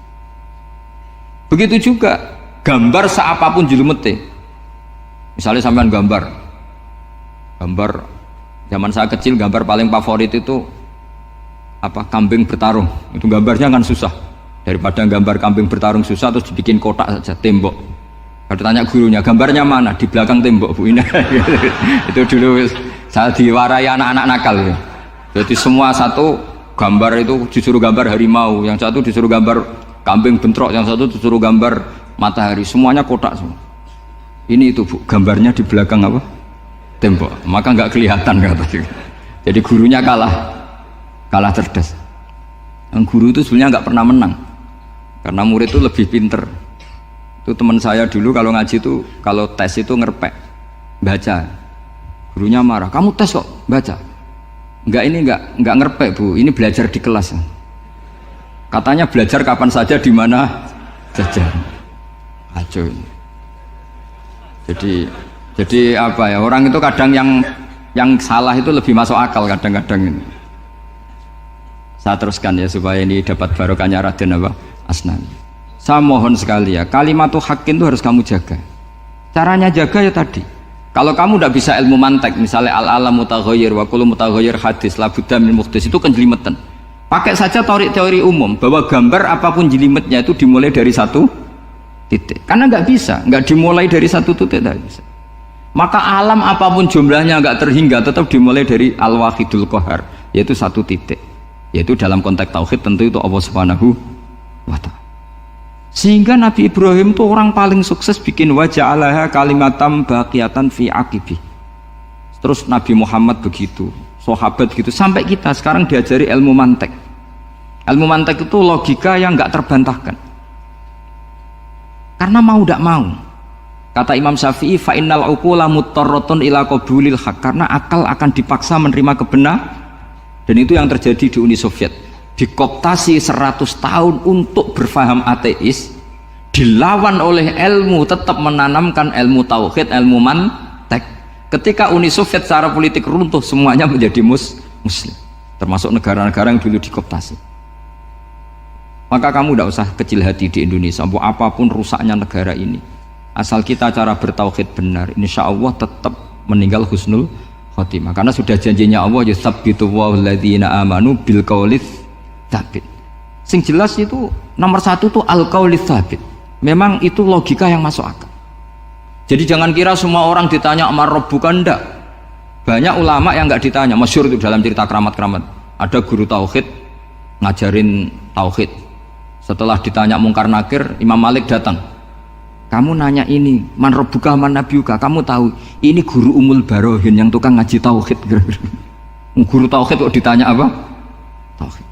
Begitu juga gambar seapapun julumete. Misalnya sampean gambar zaman saya kecil, gambar paling favorit itu apa? Kambing bertarung. Itu gambarnya kan susah. Daripada gambar kambing bertarung susah terus dibikin kotak saja, tembok. Kalau tanya gurunya, gambarnya mana? Di belakang tembok, Bu. Ini itu dulu saya diwarai anak-anak nakal ya. Jadi semua satu gambar itu disuruh gambar harimau, yang satu disuruh gambar kambing bentrok, yang satu disuruh gambar matahari, semuanya kotak semua. Ini itu Bu, gambarnya di belakang apa? Tembok, maka nggak kelihatan kata. Jadi gurunya kalah cerdas. Yang guru itu sebenarnya nggak pernah menang, karena murid itu lebih pinter. Itu teman saya dulu kalau ngaji itu, kalau tes itu ngerpek, baca. Gurunya marah, kamu tes kok baca? Enggak ngerpek Bu, ini belajar di kelas. Katanya belajar kapan saja di mana saja. Acuh. Jadi apa ya, orang itu kadang yang Yang salah itu lebih masuk akal kadang-kadang ini. Saya teruskan ya supaya ini dapat barokahnya Raden apa? Asnawi. Saya mohon sekali ya, kalimatul haqqin itu harus kamu jaga. Caranya jaga ya tadi. Kalau kamu tidak bisa ilmu mantek, misalnya al-alam mutaghayyir wa kullu mutaghayyir hadis la budda min muhdits, itu kan jelimetan. Pakai saja teori umum bahwa gambar apapun jelimetnya itu dimulai dari satu titik. Karena nggak bisa, nggak dimulai dari satu titik, tidak bisa. Maka alam apapun jumlahnya nggak terhingga tetap dimulai dari al-wahidul qahar, yaitu satu titik, yaitu dalam konteks tauhid tentu itu Allah Subhanahu wa ta'ala. Sehingga Nabi Ibrahim itu orang paling sukses bikin waja'alaha kalimatam baqiyatan fi aqibi. Terus Nabi Muhammad begitu, sahabat gitu, sampai kita sekarang diajari ilmu mantek. Ilmu mantek itu logika yang nggak terbantahkan. Karena mau tidak mau. Kata Imam Syafi'i, fa innal uqula muttarratun ila qabulil haq, karena akal akan dipaksa menerima kebenaran. Dan itu yang terjadi di Uni Soviet. Dikoptasi 100 tahun untuk berfaham ateis, dilawan oleh ilmu tetap menanamkan ilmu tauhid, ilmu mantek. Ketika Uni Soviet secara politik runtuh, semuanya menjadi muslim, termasuk negara-negara yang dulu dikoptasi. Maka kamu tidak usah kecil hati di Indonesia, apapun rusaknya negara ini, asal kita cara bertauhid benar, insya Allah tetap meninggal husnul khotimah. Karena sudah janjinya Allah, yusabbitu walladzina amanu bil qaulits tsabit. Sing jelas itu nomor satu tuh al qaulits tsabit. Memang itu logika yang masuk akal. Jadi jangan kira semua orang ditanya amar rabbuka, enggak. Banyak ulama yang enggak ditanya, masyhur itu dalam cerita keramat-keramat. Ada guru tauhid ngajarin tauhid. Setelah ditanya mungkar nakir, Imam Malik datang. Kamu nanya ini, man rabbuka man nabiyuka, kamu tahu ini guru Umul Barohin yang tukang ngaji tauhid. Guru tauhid kok ditanya apa? Tauhid.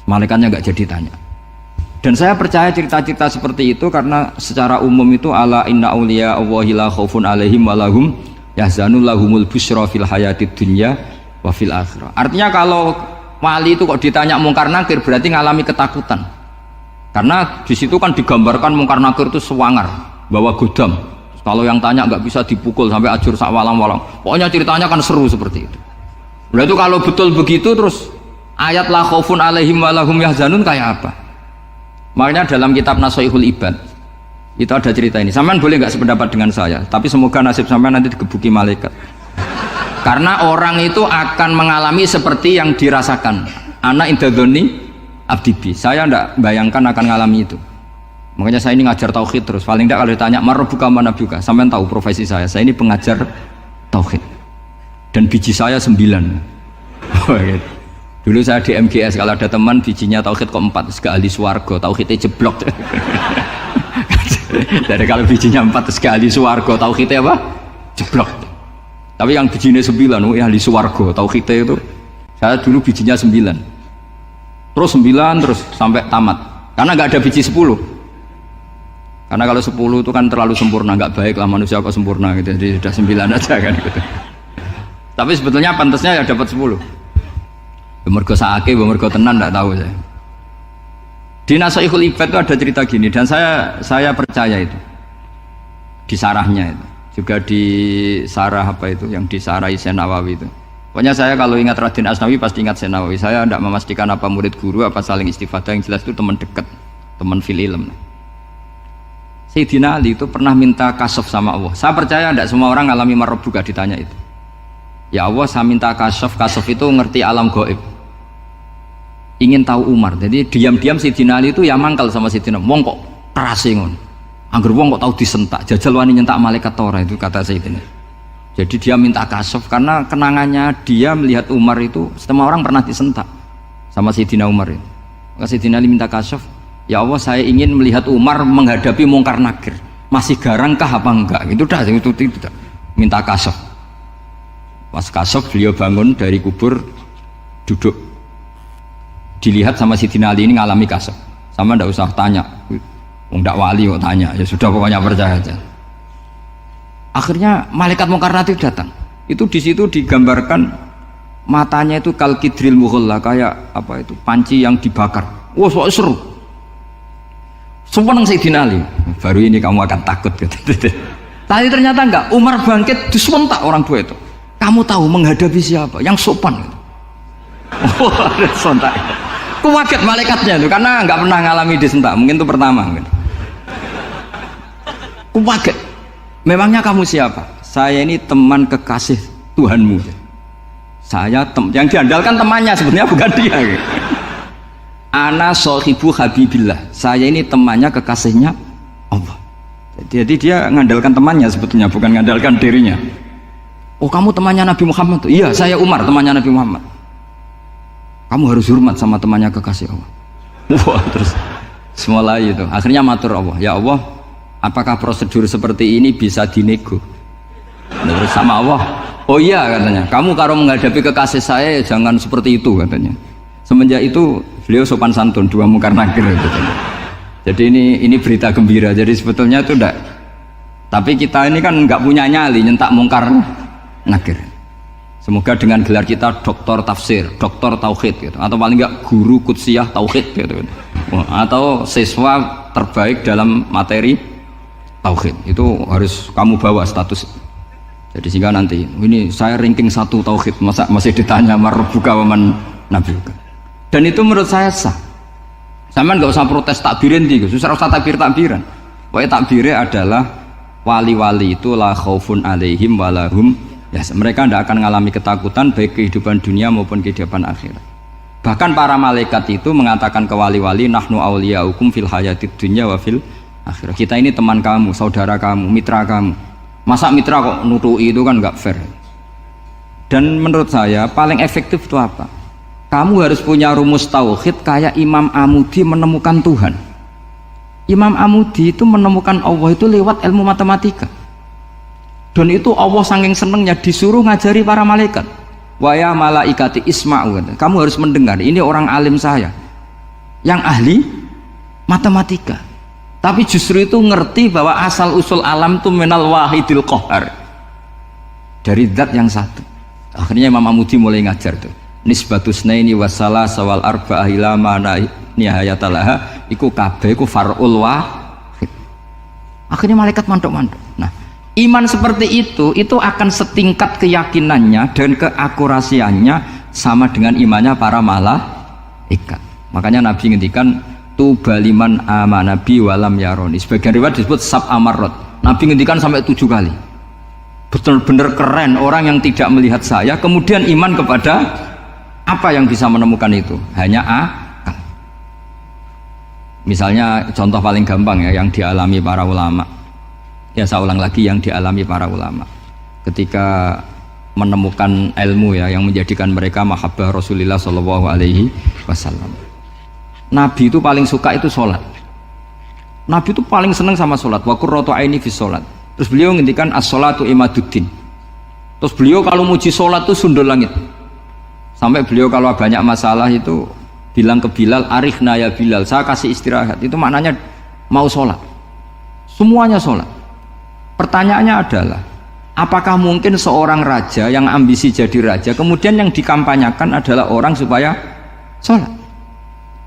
Malaikatnya enggak jadi tanya. Dan saya percaya cerita-cerita seperti itu karena secara umum itu ala inna auliya Allahi la khaufun alaihim walahum yahzanun lahumul busyra fil hayatid dunya wa fil akhirah. Artinya kalau wali itu kok ditanya mungkar nakir berarti ngalami ketakutan. Karena di situ kan digambarkan mungkar nakir itu sewangar, bawa godam. Kalau yang tanya nggak bisa dipukul sampai ajur sak walang-walang. Pokoknya ceritanya kan seru seperti itu. Berarti kalau betul begitu terus ayat la khaufun alaihim walahum yahzanun kayak apa? Makanya dalam kitab Nashihul Ibad itu ada cerita ini. Sampean boleh nggak sependapat dengan saya, tapi semoga nasib sampean nanti digebuki malaikat. Karena orang itu akan mengalami seperti yang dirasakan. Ana indadzoni abdibi. Saya tidak bayangkan akan mengalami itu. Makanya saya ini ngajar tauhid terus. Paling tidak kalau ditanya marbuka mana buka, sampean tahu profesi saya. Saya ini pengajar tauhid. Dan biji saya 9. Dulu saya di MGS, kalau ada teman bijinya tauhid kok 4, terus ke ahli swarga, tauhidnya jeblok. Dari kalau bijinya 4 terus ke ahli swarga, tauhidnya apa? Jeblok. Tapi yang bijinya 9, ahli swarga, tauhidnya itu saya dulu bijinya 9. Terus 9 terus sampai tamat. Karena nggak ada biji 10. Karena kalau 10 itu kan terlalu sempurna, nggak baik lah manusia kok sempurna gitu. Jadi sudah 9 aja kan gitu. Tapi sebetulnya pantasnya ya dapat 10. Mergo saake, mergo tenan enggak tahu saya. Di Nashihul Ibad itu ada cerita gini dan saya percaya itu. Di sarahnya itu. Juga di sarah apa itu yang di sarah Syekh Nawawi itu. Pokoknya saya kalau ingat Raden Asnawi pasti ingat Syekh Nawawi. Saya tidak memastikan apa murid guru apa saling istifadah, yang jelas itu teman dekat, teman fil ilm. Sayyidina Ali itu pernah minta kasyaf sama Allah. Saya percaya tidak semua orang alami marbuka ditanya itu. Ya Allah, saya minta kasyaf itu ngerti alam gaib. Ingin tahu Umar, jadi diam-diam Sayyidina Ali itu ya mangkal sama Sayyidina. Wong kok keras ngono. Angger wong kok tahu disentak, jajal wani nyentak malaikat ora, itu kata Sayyidina. Jadi dia minta kasyaf karena kenangannya dia melihat Umar itu semua orang pernah disentak sama Sayyidina Umar itu. Maka Sayyidina Ali minta kasyaf, ya Allah saya ingin melihat Umar menghadapi mungkar nakir. Masih garangkah apa enggak? Itu dah itu tidak. Minta kasyaf. Pas kasyaf beliau bangun dari kubur, duduk. Dilihat sama Sayyidina Ali ini ngalami kasyaf. Sama ndak usah tanya. Ndak wali kok tanya. Ya sudah pokoknya percaya aja. Akhirnya malaikat mungkar nakir datang. Itu di situ digambarkan matanya itu kalkidril mughalla, kayak apa itu? Panci yang dibakar. Wah, so seru. Sumpah nang Sayyidina Ali. Baru ini kamu akan takut gitu. Tadi ternyata enggak. Umar bangkit disentak orang tua itu. Kamu tahu menghadapi siapa? Yang sopan. Wah, sontak. Aku kaget malaikatnya tuh, karena nggak pernah ngalami disentak. Mungkin itu pertama. Aku kaget. Memangnya kamu siapa? Saya ini teman kekasih Tuhanmu. Saya yang diandalkan temannya, sebenarnya bukan dia. Ana sohibu habibillah. Saya ini temannya kekasihnya Allah. Jadi dia ngandalkan temannya sebetulnya, bukan ngandalkan dirinya. Oh, kamu temannya Nabi Muhammad tuh? Iya, saya Umar, temannya Nabi Muhammad. Kamu harus hormat sama temannya kekasih Allah. Wah, terus mulai itu. Akhirnya matur Allah, ya Allah, apakah prosedur seperti ini bisa dinego? Terus sama Allah, oh iya katanya, kamu kalau menghadapi kekasih saya jangan seperti itu katanya. Semenjak itu beliau sopan santun, dua mungkar nakir katanya. Jadi ini berita gembira. Jadi sebetulnya itu enggak. Tapi kita ini kan nggak punya nyali nyentak mungkar nakir. Semoga dengan gelar kita doktor tafsir, doktor tauhid gitu, atau paling enggak guru kutsiyah tauhid gitu, atau siswa terbaik dalam materi tauhid, itu harus kamu bawa status. Jadi sehingga nanti ini saya ranking 1 tauhid, masa masih ditanya marbuka waman nabiuka. Dan itu menurut saya sah. Sama nggak usah protes takbirin gitu, susah usah takbiran. Pokoknya takbirnya adalah wali-wali itu la khaufun alaihim walahum. Ya, mereka tidak akan mengalami ketakutan baik kehidupan dunia maupun kehidupan akhirat. Bahkan para malaikat itu mengatakan ke wali-wali, nahnu awliyaukum fil hayatid dunya wa fil akhirah. Kita ini teman kamu, saudara kamu, mitra kamu. Masa mitra kok nutui, itu kan nggak fair. Dan menurut saya paling efektif itu apa? Kamu harus punya rumus tauhid kayak Imam Amudi menemukan Tuhan. Imam Amudi itu menemukan Allah itu lewat ilmu matematika. Dan itu Allah saking senengnya disuruh ngajari para malaikat. Wa ya malaikati isma'u. Kamu harus mendengar, ini orang alim saya yang ahli matematika. Tapi justru itu ngerti bahwa asal usul alam itu minal wahidil qahar. Dari zat yang satu. Akhirnya Imam Amudi mulai ngajar tuh. Nisbatusnaini wassalasa wal arba'ah ila ma nihayatalaha iku kabeh iku far'ul wahid. Akhirnya malaikat mantuk-mantuk. Nah, iman seperti itu akan setingkat keyakinannya dan keakurasiannya sama dengan imannya para malaikat. Makanya Nabi ngendikan tubaliman amanabi walam yaroni. Sebagian riwayat disebut sab amarot. Nabi ngendikan sampai 7 kali. Betul-benar keren orang yang tidak melihat saya kemudian iman kepada apa yang bisa menemukan itu? Hanya akal. Misalnya contoh paling gampang ya yang dialami para ulama. Ya saya ulang lagi, yang dialami para ulama ketika menemukan ilmu ya yang menjadikan mereka mahabbah Rasulullah Shallallahu Alaihi Wasallam. Nabi itu paling suka itu sholat. Nabi itu paling senang sama sholat. Wa qurratu aini fi sholat. Terus beliau ngendikan as-sholatu imaduddin. Terus beliau kalau muji sholat itu sundul langit. Sampai beliau kalau banyak masalah itu bilang ke Bilal, arikhna ya Bilal, saya kasih istirahat. Itu maknanya mau sholat. Semuanya sholat. Pertanyaannya adalah, apakah mungkin seorang raja yang ambisi jadi raja, kemudian yang dikampanyakan adalah orang supaya sholat?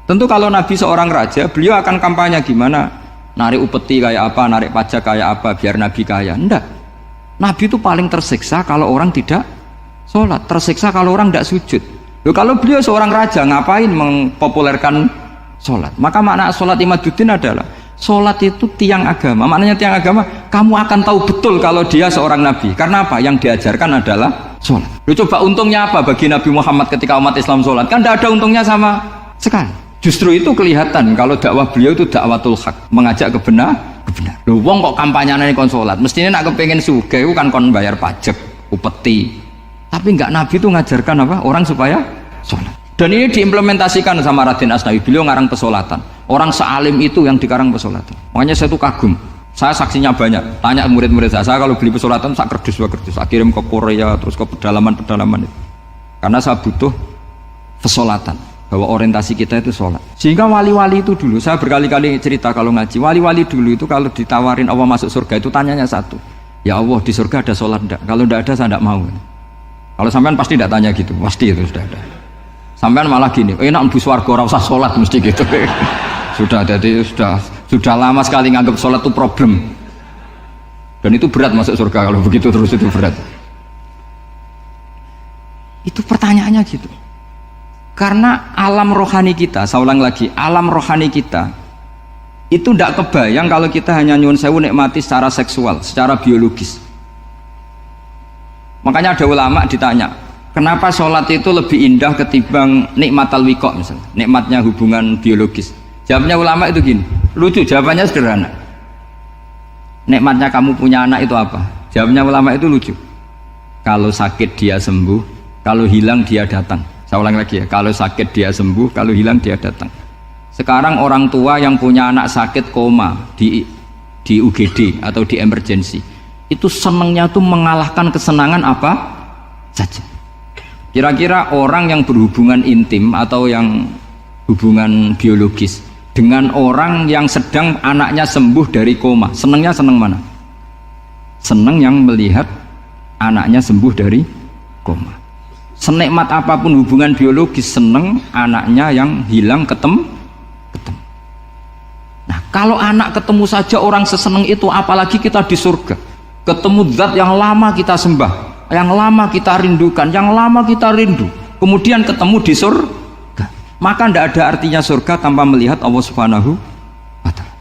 Tentu kalau Nabi seorang raja, beliau akan kampanye gimana? Narik upeti kayak apa, narik pajak kayak apa, biar Nabi kaya. Enggak. Nabi itu paling tersiksa kalau orang tidak sholat, tersiksa kalau orang tidak sujud. Loh, kalau beliau seorang raja, ngapain mempopulerkan sholat? Maka makna sholat imaduddin adalah sholat itu tiang agama. Maknanya tiang agama, kamu akan tahu betul kalau dia seorang nabi. Karena apa? Yang diajarkan adalah sholat. Loh, coba untungnya apa bagi Nabi Muhammad ketika umat Islam sholat? Kan tidak ada untungnya sama sekali. Justru itu kelihatan kalau dakwah beliau itu dakwatul haq, mengajak kebenar. Loh, wong kok kampanyenya kon sholat? Mestinya nak kepengen sugih kan kon bayar pajak, upeti. Tapi enggak, Nabi itu ngajarkan apa? Orang supaya sholat. Dan ini diimplementasikan sama Raden Asnawi. Beliau ngarang pesolatan. Orang sealim itu yang dikarang pesolatan. Makanya saya tuh kagum. Saya saksinya banyak. Tanya murid-murid saya kalau beli pesolatan saya kerdus. Saya kirim ke Korea terus ke pedalaman-pedalaman itu. Karena saya butuh pesolatan. Bahwa orientasi kita itu sholat. Sehingga wali-wali itu dulu, saya berkali-kali cerita kalau ngaji, wali-wali dulu itu kalau ditawarin Allah masuk surga itu tanyanya satu, ya Allah di surga ada sholat enggak? Kalau enggak ada saya enggak mau. Kalau sampean pasti enggak tanya gitu, pasti itu sudah ada. Sampean malah gini, enak mbus warga ora usah sholat mesti gitu. Sudah, jadi sudah lama sekali nganggap sholat itu problem. Dan itu berat masuk surga kalau begitu terus, itu berat. Itu pertanyaannya gitu. Karena alam rohani kita, saya ulang lagi, alam rohani kita itu tidak kebayang kalau kita hanya nyuwun sewu nikmati secara seksual, secara biologis. Makanya ada ulama ditanya, kenapa sholat itu lebih indah ketimbang nikmat al-wiqa misalnya, nikmatnya hubungan biologis. Jawabnya ulama itu gini, lucu, jawabannya sederhana. Nikmatnya kamu punya anak itu apa? Jawabnya ulama itu lucu. Kalau sakit dia sembuh, kalau hilang dia datang. Saya ulang lagi ya, kalau sakit dia sembuh, kalau hilang dia datang. Sekarang orang tua yang punya anak sakit koma di UGD atau di emergency, itu senangnya tuh mengalahkan kesenangan apa saja. Kira-kira orang yang berhubungan intim atau yang hubungan biologis dengan orang yang sedang anaknya sembuh dari koma, senangnya senang mana? Senang yang melihat anaknya sembuh dari koma. Senikmat apapun hubungan biologis, seneng anaknya yang hilang ketemu. Nah, kalau anak ketemu saja orang seseneng itu, apalagi kita di surga, ketemu zat yang lama kita sembah, yang lama kita rindukan, yang lama kita rindu, kemudian ketemu di surga, maka tidak ada artinya surga tanpa melihat Allah Subhanahu wa Ta'ala.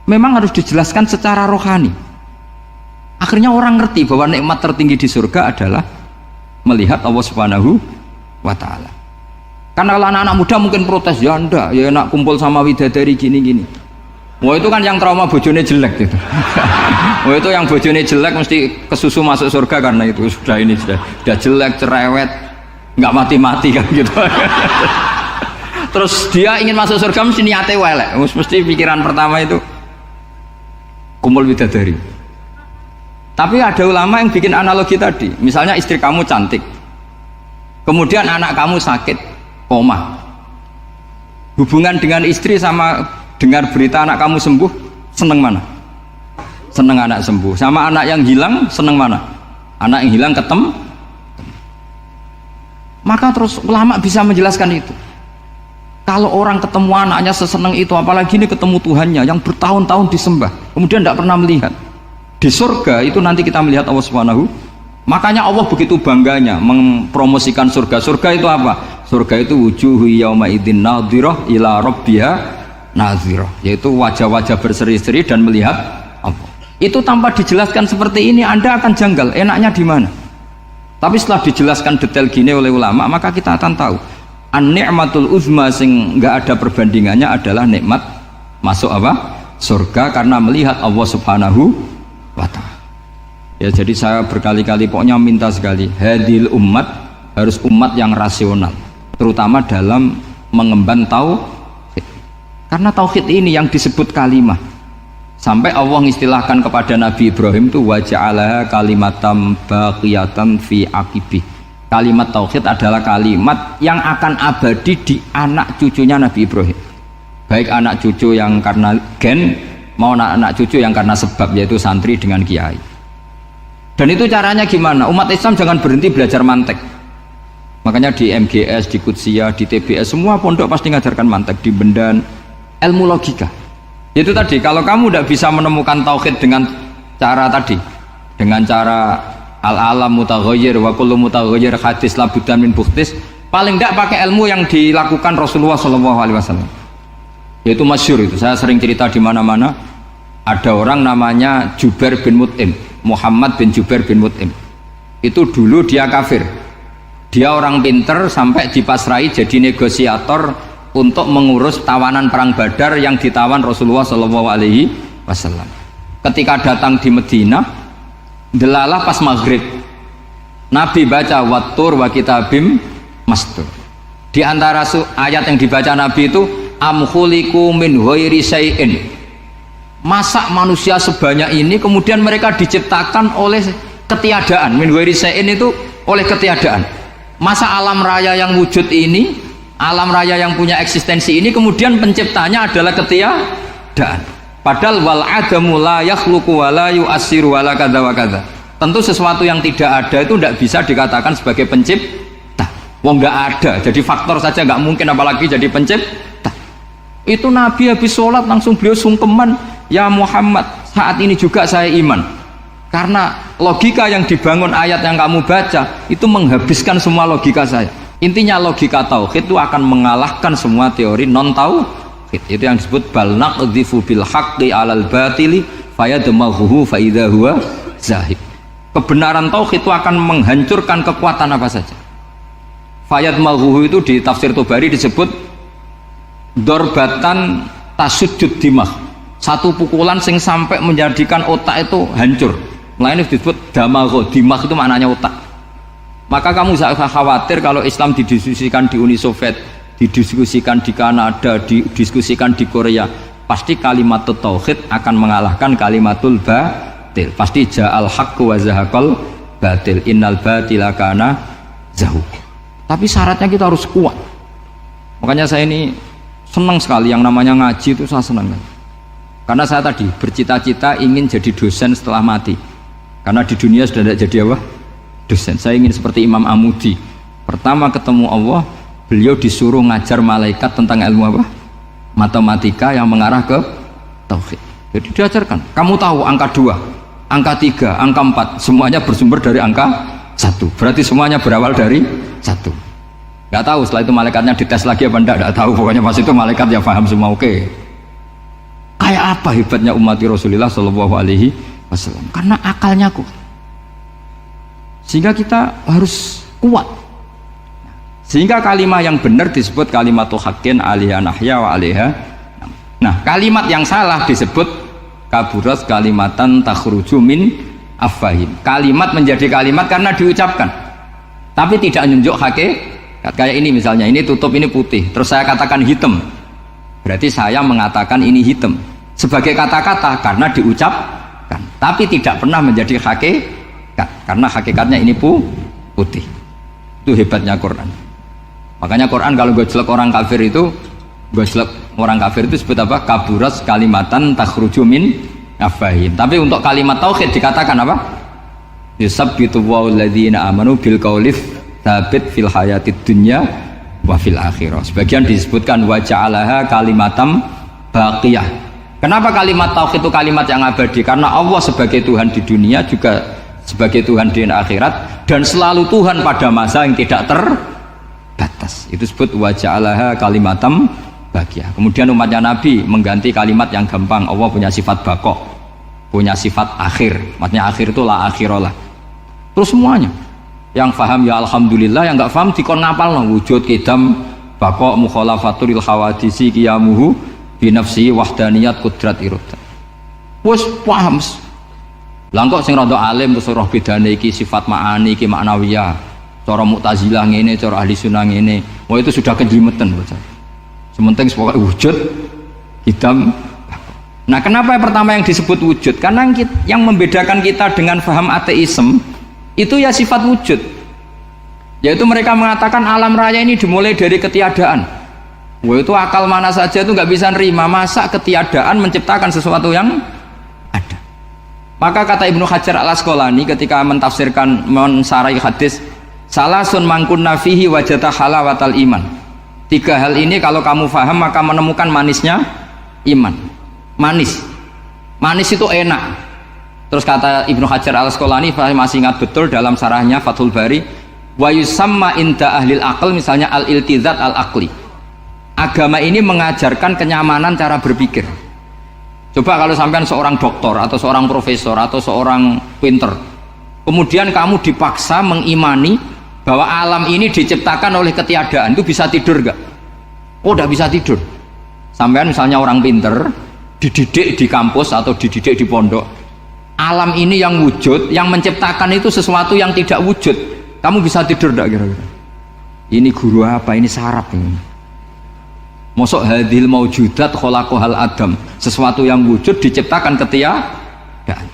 Memang harus dijelaskan secara rohani. Akhirnya orang ngerti bahwa nikmat tertinggi di surga adalah melihat Allah Subhanahu wa Ta'ala. Karena kalau anak-anak muda mungkin protes, ya enggak, ya enak kumpul sama widadari gini-gini. Wah itu kan yang trauma bojone jelek itu. Wah itu yang bojone jelek mesti kesusu masuk surga karena itu sudah jelek, cerewet, nggak mati-mati kan gitu. Terus dia ingin masuk surga mesti niatnya welek, mesti pikiran pertama itu kumpul widadari. Tapi ada ulama yang bikin analogi tadi, misalnya istri kamu cantik, kemudian anak kamu sakit, koma. Hubungan dengan istri sama dengar berita anak kamu sembuh, seneng mana? Seneng anak sembuh. Sama anak yang hilang, seneng mana? Anak yang hilang ketemu. Maka terus ulama bisa menjelaskan itu. Kalau orang ketemu anaknya seseneng itu, apalagi ini ketemu Tuhannya yang bertahun-tahun disembah, kemudian tidak pernah melihat. Di surga itu nanti kita melihat Allah Subhanahu. Makanya Allah begitu bangganya mempromosikan surga. Surga itu apa? Surga itu wujuhu yauma idzin nadhirah ila rabbiha nadhirah, yaitu wajah-wajah berseri-seri dan melihat Allah. Itu tanpa dijelaskan seperti ini Anda akan janggal, enaknya di mana? Tapi setelah dijelaskan detail gini oleh ulama, maka kita akan tahu an-ni'matul uzma sing enggak ada perbandingannya adalah nikmat masuk apa? Surga karena melihat Allah Subhanahu wa Ta'ala. Ya jadi saya berkali-kali pokoknya minta sekali, hadil umat harus umat yang rasional, terutama dalam mengemban tauhid. Karena tauhid ini yang disebut kalimah. Sampai Allah mengistilahkan kepada Nabi Ibrahim itu wa ja'alaha kalimatam baqiyatan fi aqibih. Kalimat tauhid adalah kalimat yang akan abadi di anak cucunya Nabi Ibrahim. Baik anak cucu yang karena gen mau anak cucu yang karena sebab, yaitu santri dengan kiai. Dan itu caranya gimana? Umat Islam jangan berhenti belajar mantek. Makanya di MGS, di Qudsiyah, di TBS semua pondok pasti ngajarkan mantek, di Bendan, ilmu logika. Itu tadi, kalau kamu tidak bisa menemukan tauhid dengan cara tadi, dengan cara al-alam mutaghayyir wa kullu mutaghayyir hadis labudan min bukhtis, paling tidak pakai ilmu yang dilakukan Rasulullah SAW. Yaitu masyhur itu, saya sering cerita di mana-mana. Ada orang namanya Jubair bin Mut'im, Muhammad bin Jubair bin Mut'im. Itu dulu dia kafir. Dia orang pinter sampai dipasrai jadi negosiator untuk mengurus tawanan perang Badar yang ditawan Rasulullah SAW. Ketika datang di Madinah, delalah pas maghrib, Nabi baca wattur wa kitabim mastur. Di antara ayat yang dibaca Nabi itu am khuliqu min ghairi syai'in. Masa manusia sebanyak ini kemudian mereka diciptakan oleh ketiadaan. Min ghairi syai'in itu oleh ketiadaan. Masa alam raya yang wujud ini, alam raya yang punya eksistensi ini kemudian penciptanya adalah ketiadaan. Padahal wal adamu la yakhluqu wa la yu'assiru wa la kadza wa kadza. Tentu sesuatu yang tidak ada itu tidak bisa dikatakan sebagai pencipta. Wong nggak ada, jadi faktor saja nggak mungkin apalagi jadi pencipta. Itu Nabi habis sholat langsung beliau sungkeman, ya Muhammad, saat ini juga saya iman, karena logika yang dibangun ayat yang kamu baca itu menghabiskan semua logika saya. Intinya logika tauhid itu akan mengalahkan semua teori non tauhid. Itu yang disebut bal naqdhifu bil haqqi 'alal batili fayadmaghuhu fa idza huwa zahid. Kebenaran tauhid itu akan menghancurkan kekuatan apa saja. Fayadmaghuhu itu di tafsir Tobari disebut dorbatan tasujud dimah. Satu pukulan sing sampai menjadikan otak itu hancur. Nah ini disebut damagho, dimah itu maknanya otak. Maka kamu jangan khawatir kalau Islam didiskusikan di Uni Soviet, didiskusikan di Kanada, didiskusikan di Korea, pasti kalimat tauhid akan mengalahkan kalimatul batil. Pasti ja'al haqqu wa zahaqal batil, innal batila kana zahuq. Tapi syaratnya kita harus kuat. Makanya saya ini senang sekali yang namanya ngaji itu, saya senang. Karena saya tadi bercita-cita ingin jadi dosen setelah mati. Karena di dunia sudah tidak jadi apa? Dosen. Saya ingin seperti Imam Amudi. Pertama ketemu Allah, beliau disuruh ngajar malaikat tentang ilmu apa? Matematika yang mengarah ke tauhid. Jadi diajarkan. Kamu tahu angka 2, angka 3, angka 4, semuanya bersumber dari angka 1. Berarti semuanya berawal dari 1. Nggak tahu setelah itu malaikatnya dites lagi apa enggak tahu. Pokoknya pas itu malaikat ya paham semua. Oke. Kayak apa hebatnya umat Rasulullah Shallallahu Alaihi Wasallam? Karena akalnya kuat. Sehingga kita harus kuat. Sehingga kalimat yang benar disebut kalimatul haqqin 'alaiha nahya wa 'alaiha. Nah, kalimat yang salah disebut kaburat kalimatan takhruju min afwahim. Kalimat menjadi kalimat karena diucapkan, tapi tidak menunjuk hakikat. Kayak ini misalnya, ini tutup, ini putih, terus saya katakan hitam, berarti saya mengatakan ini hitam sebagai kata-kata karena diucapkan, tapi tidak pernah menjadi hakikat karena hakikatnya ini putih. Itu hebatnya Quran. Makanya Quran kalau gojlek orang kafir itu, gojlek orang kafir itu sebut apa? Kaburas kalimatan takhruju min afwahim. Tapi untuk kalimat tauhid dikatakan apa? Yusabbitu walladzina amanu bil qaulif tsabit fil hayatid dunya wa fil akhirah. Sebagian disebutkan wa ja'alaha kalimatam baqiyah. Kenapa kalimat tauhid itu kalimat yang abadi? Karena Allah sebagai Tuhan di dunia juga sebagai Tuhan di akhirat, dan selalu Tuhan pada masa yang tidak terbatas. Itu disebut wa ja'alaha kalimatam baqiyah. Kemudian umatnya Nabi mengganti kalimat yang gampang. Allah punya sifat baqo, punya sifat akhir. Maksudnya akhir itu la akhiralah. Terus semuanya yang faham ya alhamdulillah, yang nggak faham dikon ngapal no. Wujud kidam baqo mukhalafatul khawadisi qiyamuhu binafsi wahdaniyat kudrat irodah. Wes paham. Langkok sing rada alim terus roh bedane iki sifat ma'ani iki maknawiyah. Cara Mu'tazilah ngene, cara ahli sunnah ngene. Wah itu sudah kejlimetan bocah. Sementing pokoknya wujud hitam. Nah, kenapa yang pertama yang disebut wujud? Karena yang membedakan kita dengan faham ateisme itu ya sifat wujud. Yaitu mereka mengatakan alam raya ini dimulai dari ketiadaan. Wah itu akal mana saja itu nggak bisa nerima masa ketiadaan menciptakan sesuatu yang ada. Maka kata Ibnu Hajar al-Asqalani ketika mentafsirkan mensarai hadis, salasun mangkunna fihi wajata halawatal iman. 3 hal ini kalau kamu faham maka menemukan manisnya iman. Manis itu enak. Terus kata Ibnu Hajar al-Asqalani, saya masih ingat betul dalam sarahnya Fathul Bari, wa yusamma inda ahlil aql, misalnya al-iltizat al-aqli. Agama ini mengajarkan kenyamanan cara berpikir. Coba kalau sampean seorang doktor atau seorang profesor atau seorang pinter, kemudian kamu dipaksa mengimani bahwa alam ini diciptakan oleh ketiadaan, itu bisa tidur gak? Oh tidak bisa tidur. Sampean misalnya orang pinter dididik di kampus atau dididik di pondok, alam ini yang wujud, yang menciptakan itu sesuatu yang tidak wujud, kamu bisa tidur gak kira-kira? Ini guru apa? Ini sarap ini. Mosok hadil maujudat khalaqahal adam, sesuatu yang wujud diciptakan ketiadaan.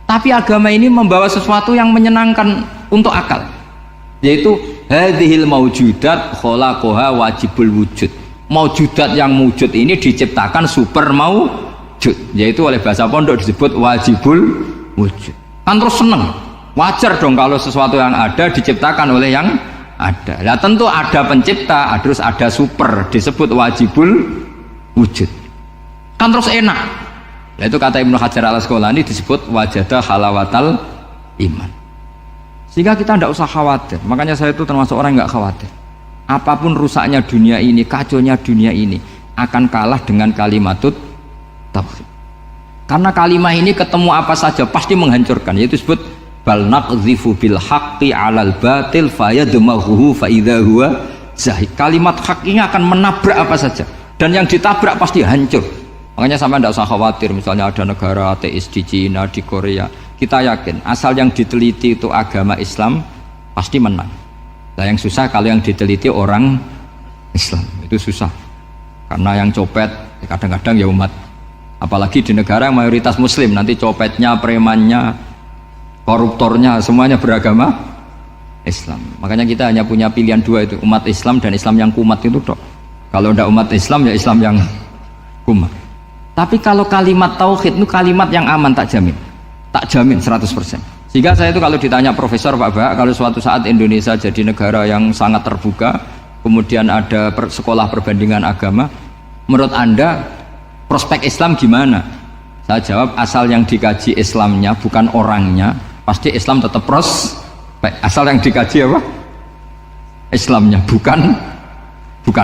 Tapi agama ini membawa sesuatu yang menyenangkan untuk akal, yaitu hadhil maujudat khalaqaha wajibul wujud. Maujudat yang wujud ini diciptakan super maujud, yaitu oleh bahasa pondok disebut wajibul wujud. Kan terus seneng, wajar dong kalau sesuatu yang ada diciptakan oleh yang ada. Nah tentu ada pencipta, terus ada super, disebut wajibul wujud. Kan terus enak. Nah itu kata Ibnu Hajar al-Asqalani disebut wajada halawatal iman. Sehingga kita tidak usah khawatir. Makanya saya itu termasuk orang yang nggak khawatir. Apapun rusaknya dunia ini, kacaunya dunia ini, akan kalah dengan kalimatut tauhid. Karena kalimat ini ketemu apa saja pasti menghancurkan. Yaitu disebut bal naqdhifu bil haqqi 'alal batil fayadmaghuhu fa idza huwa zahid. Kalimat hak ini akan menabrak apa saja dan yang ditabrak pasti hancur. Makanya sampai tidak usah khawatir misalnya ada negara ateis di Cina, di Korea, kita yakin asal yang diteliti itu agama Islam pasti menang. Nah yang susah kalau yang diteliti orang Islam, itu susah karena yang copet kadang-kadang ya umat, apalagi di negara yang mayoritas muslim, nanti copetnya, premannya, koruptornya semuanya beragama Islam. Makanya kita hanya punya pilihan dua itu, umat Islam dan Islam yang kumat itu dok. Kalau tidak umat Islam ya Islam yang kumat. Tapi kalau kalimat tauhid itu kalimat yang aman, tak jamin 100%. Sehingga saya itu kalau ditanya Profesor Pak Bahak, kalau suatu saat Indonesia jadi negara yang sangat terbuka, kemudian ada sekolah perbandingan agama, menurut Anda prospek Islam gimana? Saya jawab, asal yang dikaji Islamnya bukan orangnya, pasti Islam tetap prospek. Asal yang dikaji apa? Islamnya, bukan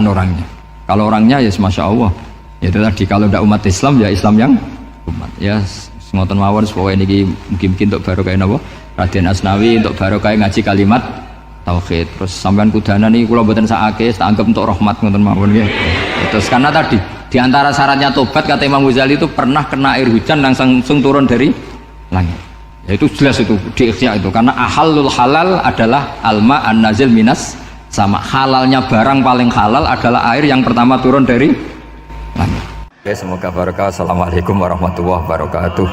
orangnya. Kalau orangnya ya Masya Allah, ya itu tadi, kalau tidak umat Islam ya Islam yang umat. Ya ngoten mawon pokoknya ini mungkin untuk barokah napa Raden Asnawi, untuk barokah ngaji kalimat tauhid. Terus sampean kudana nih kula mboten sakake, tak anggap untuk rahmat ngoten mawon nggih. Terus karena tadi di antara syaratnya tobat kata Imam Ghazali itu pernah kena air hujan langsung turun dari langit. Ya itu jelas itu di Ikhya itu, karena ahalul halal adalah alma an-nazil minas sama. Halalnya barang paling halal adalah air yang pertama turun dari langit. Oke, semoga barokah. Assalamualaikum warahmatullahi wabarakatuh.